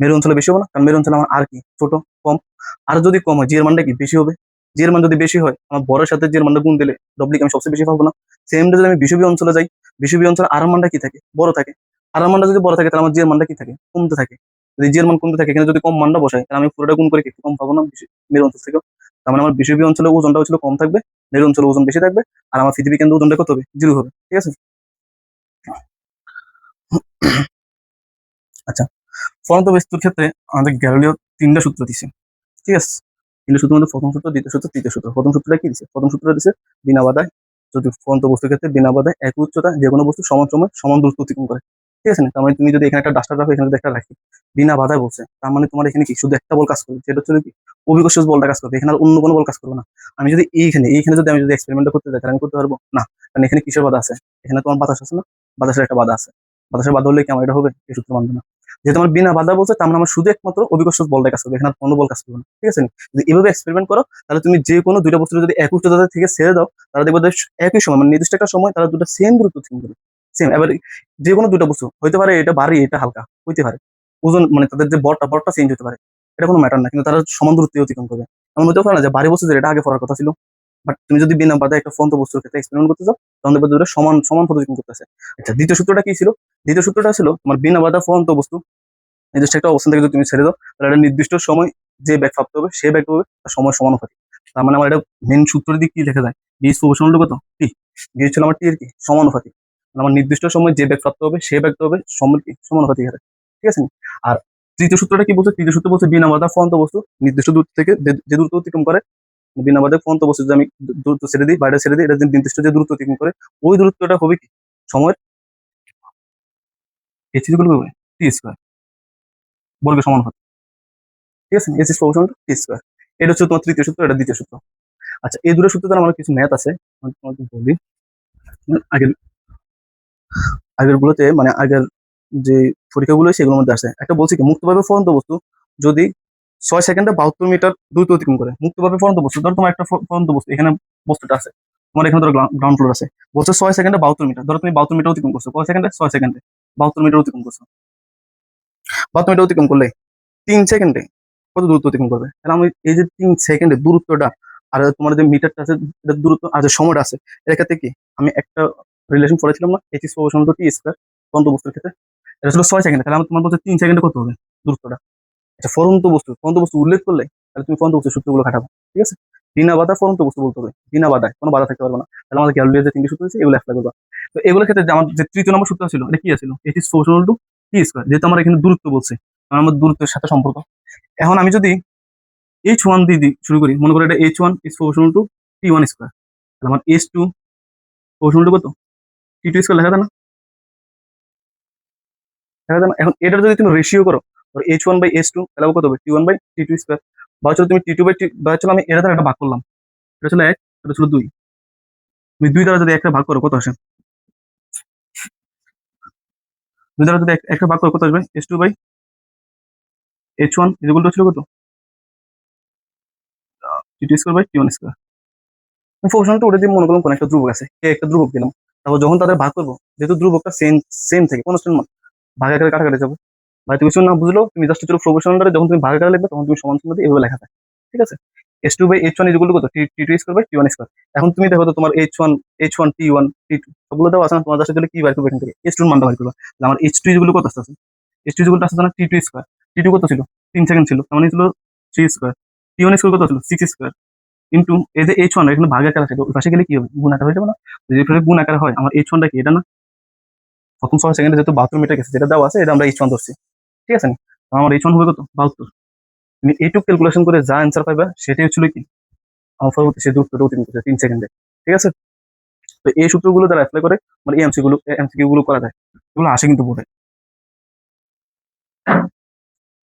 মেরু অঞ্চলে বেশি হবে না? কারণ মেরু অঞ্চলে আমার আর কি ছোট, কম। আর যদি কম হয় জি এর মানটা কি বেশি হবে? জি এর মান যদি বেশি হয়, আমার বড়ের সাথে জি এর মানটা গুণ দিলে ডব্লিউ আমি সবচেয়ে বেশি পাবো না? সেম যদি আমি বিষুবীয় অঞ্চলে যাই, বিষুবীয় অঞ্চলে আর এর মানটা কি থাকে? বড় থাকে। আর এর মানটা যদি বড় থাকে তাহলে আমার জি এর মানটা কি থাকে? কমতে থাকে। যদি জি এর মান কমতে থাকে, এখানে যদি কম মানটা বসাই তাহলে আমি পুরোটা গুণ করে কি একটু কম পাবো না মেরু অঞ্চল থেকেও? তার মানে আমার বিষুবীয় অঞ্চলে ওজনটা হচ্ছিল কম থাকবে, মেরু অঞ্চলে ওজন বেশি থাকবে, আর আমার পৃথিবী কেন্দ্রে ওজনটা কত হবে? জিরো হবে, ঠিক আছে? আচ্ছা, ফলন্ত বস্তুর ক্ষেত্রে আমাদের গ্যালিলিও তিনটা সূত্র দিছে, ঠিক আছে? তিনটা সূত্রের মধ্যে প্রথম সূত্র, দ্বিতীয় সূত্র, তৃতীয় সূত্র। প্রথম সূত্রটা কি দিছে? প্রথম সূত্রটা দিছে বিনা বাধায়, যদি ফলন্ত বস্তুর ক্ষেত্রে বিনা বাধায় একই উচ্চতা যে কোনো বস্তু সমান সময় সমান দূরত্ব অতিক্রম করে, ঠিক আছে? না তার মানে তুমি যদি এখানে একটা ডাস্টার রাখো, এখানে যদি একটা রাখি, বিনা বাধায় বলছে, তার মানে তোমার এখানে কি শুধু একটা বল কাজ করবে, সেটা হচ্ছে কি অভিকর্ষ বলটা কাজ করবে, এখানে আর অন্য কোনো বল কাজ করবে না। আমি যদি এইখানে যদি আমি যদি এক্সপেরিমেন্ট করতে যাই তাহলে আমি করতে পারবো না, কারণ এখানে কিসের বাধা আছে? এখানে তোমার বাতাস আছে না? বাতাসের একটা বাধা আছে। বাতাসের বাধা হলে কি আমার এটা হবে? এই সূত্র মানবে না। যেহেতু আমার বিনা বাধা বলছে, তার মানে আমার শুধু একমাত্র অভিকর্ষ বলটা কাজ করবে, এখানে আর কোনো বল কাজ করবে না, ঠিক আছে? যদি এভাবে এক্সপেরিমেন্ট করো তাহলে তুমি যে কোনো দুইটা বস্তু যদি এক উচ্চতা থেকে ছেড়ে দাও, তারা দেখবে যে একই সময়, মানে নির্দিষ্ট একটা সময় তারা দুটো সেম দূরত্ব অতিক্রম করে, সেম। এবার যে কোনো দুটো বস্তু হইতে পারে, এটা ভারী এটা হালকা হইতে পারে, ওজন মানে তাদের যে বরটা চেঞ্জ হতে পারে, এটা কোনো ম্যাটার না, কিন্তু তারা সমান দূরত্ব অতিক্রম করবে। এমন হতে পারে না যে ভারী বস্তু এটা আগে পড়ার কথা ছিল, বাট তুমি যদি বিনা বাধায় একটা ফন্ত বস্তুর ক্ষেত্রে এক্সপেরিমেন্ট করতে যাও, তখন দেখবে দুটো সমান সমান পথ অতিক্রম করতেছে। আচ্ছা, দ্বিতীয় সূত্রটা কি ছিল? দ্বিতীয় সূত্রটা ছিল তোমার বিনা বাধা ফন্ত বস্তু নির্দিষ্ট একটা অবস্থান থেকে যদি তুমি ছেড়ে দাও, তাহলে একটা নির্দিষ্ট সময় যে ব্যাগ প্রাপ্ত হবে সে ব্যাগ পাবে তার সময় সমানুপাতিক। তার মানে আমার এটা মেন সূত্রের দিক কি লেখা যায়? বি প্রপোর্শনাল টু কত? টি। বি হচ্ছিল আমার টি এর কি সমানুপাতিক, মানে আমার নির্দিষ্ট সময় যে ব্যাগ প্রাপ্ত হবে সে ব্যাগ হবে সময় কি সমানুপাতিক হারে, ঠিক আছে? আর তৃতীয় সূত্রটা কি বলছে? তৃতীয় সূত্র বলছে বিনা বাধা ফন্ত বস্তু নির্দিষ্ট দূর থেকে যে দূরত্ব অতিক্রম করে, বিনা বাধা ফন্ত বস্তু যদি আমি দূরত্ব ছেড়ে দিই, বাইরে ছেড়ে দিই, এটা যদি নির্দিষ্ট যে দূরত্ব অতিক্রম করে, ওই দূরত্বটা হবে কি সময়ের H equal to T square, বর্গের সমানুপাতিক, ঠিক আছে? S is proportional to T square. এটা হচ্ছে তোমার তৃতীয় সূত্র, এটা দ্বিতীয় সূত্র। আচ্ছা, এই দুটো সূত্র দ্বারা আমার কিছু ম্যাথ আছে, আমি তোমাকে বলি। আগের আগের গুলোতে মানে আগের যে পরীক্ষাগুলো হয়েছে এগুলোর মধ্যে আছে একটা, বলছি কি মুক্তভাবে ফলন্ত বস্তু যদি 6 সেকেন্ডে 72 মিটার দ্রুত অতিক্রম করে, মুক্তভাবে ফলন্ত বস্তু, ধরো তোমার একটা ফলন্ত বস্তু এখানে বস্তুটা আছে, তোমার এখানে ধরো গ্রাউন্ড ফ্লোর আছে, বলছে 6 সেকেন্ডে 72 মিটার, ধরো তুমি 72 মিটার অতিক্রম করছো, কয় সেকেন্ডে? 6 সেকেন্ডে 72 মিটার অতিক্রম করছো। 72 মিটার অতিক্রম করলে 3 সেকেন্ডে কত দূরত্ব অতিক্রম করবে? তাহলে আমি এই যে 3 সেকেন্ডে দূরত্বটা, আর তোমার যে মিটারটা আছে, এটা দূরত্ব আর যে সময়টা আছে, এর ক্ষেত্রে কি আমি একটা রিলেশন পড়েছিলাম না, H is proportional to T square, ফলন্ত বস্তুর ক্ষেত্রে এটা ছিল 6 সেকেন্ডে, তাহলে আমার তোমার বলছে 3 সেকেন্ডে কত হবে দূরত্বটা? আচ্ছা, ফলন্ত বস্তু উল্লেখ করলে তাহলে তুমি ফলন্ত বস্তুর সূত্রগুলো খাটাবো, ঠিক আছে? বিনা বাধা ফলন্ত বস্তু বলতে হবে, বিনা বাধায় কোনো বাধা থাকতে পারবে না, তাহলে আমাদের গ্যালিলিও যে তিনটি সূত্র আছে এগুলো অ্যাপ্লাই করবা। তো এগুলোর ক্ষেত্রে যে আমার যে তৃতীয় নম্বর সূত্র ছিল, এটা কি ছিল? H is proportional to T square, যেহেতু আমার এখানে দূরত্ব বলছে, আমার দূরত্বের সাথে সম্পর্ক। এখন আমি যদি H1 দিয়ে শুরু করি, মনে করো এটা H1 is proportional two T1 square, তাহলে আমার H2 প্রপোর্শনাল টু কত? T2 স্কয়ার লেখা যায় না? লেখা যায় না? এখন এটার যদি তুমি রেশিও করো, ধরো H1 বাই H2, তাহলে কত হবে? T1 by T2 square. বা হচ্ছে তুমি T2 বাই বা হচ্ছে আমি এটা দ্বারা একটা ভাগ করলাম, এটা ছিল 1, এটা ছিল 2, তুমি 2 দ্বারা যদি একটা ভাগ করো কত আসে? 2 দ্বারা যদি একটা ভাগ করো কত আসবে? H2 by H1 equal to ছিল কত? T2 square by T1 square. Proportional to ওটা দিয়ে মনে করলাম কোন একটা ধ্রুবক আছে, একটা ধ্রুবক দিলাম, তারপর যখন তাদের ভাগ করবো, যেহেতু ধ্রুবকটা সেম সেম থাকে, কনস্ট্যান্ট মান, ভাগ আকারে কাটাকাটি যাবে। ভাই তুমি কিছু না বুঝলো, তুমি জাস্ট একটু প্রফেশনাল যখন তুমি ভাগ আকারে লিখবে তখন তুমি সমান চিহ্ন দিয়ে এভাবে লেখা থাকে, ঠিক আছে? H2 by H1 equal to কত? T2 square by T1 square. এখন তুমি দেখো তো তোমার H1 T1 T2 সবগুলো দেওয়া আছে না, তোমার জাস্ট দিলে কি বার করবে এখান থেকে? H2 এর মানটা বার করবে। তাহলে আমার H2 ইকুয়াল কত আসছে? H2 ইকুয়াল আসছে না T2 স্কয়ার। T2 কত ছিল? 3 সেকেন্ড ছিল, তার মানে ছিল 3 স্কয়ার। T1 স্কয়ার কত ছিল? 6 স্কয়ার। কিন্তু এই যে H1 এখানে ভাগ আকার আছে, ওই পাশে গেলে কি হবে? গুণ আকার হয়ে যাবে না? যদি এখানে গুণ আকার হয়, আমার H1 টা কি এটা না? প্রথম 6 সেকেন্ডে যেহেতু 72 মিটার গেছে, যেটা দেওয়া আছে এটা আমরা H1 ধরছি, ঠিক আছে? তো আমার H1 হবে কত? 72। তুমি এইটুক ক্যালকুলেশন করে যা অ্যান্সার পাইবা সেটাই হচ্ছিল কি আমার পরবর্তী সে দূরত্বটা অতিক্রম করছে 3 সেকেন্ডে, ঠিক আছে? তো এই সূত্রগুলো দ্বারা অ্যাপ্লাই করে মানে এই এমসিকিউ গুলো করা যায়, এগুলো আসে কিন্তু বোর্ডে।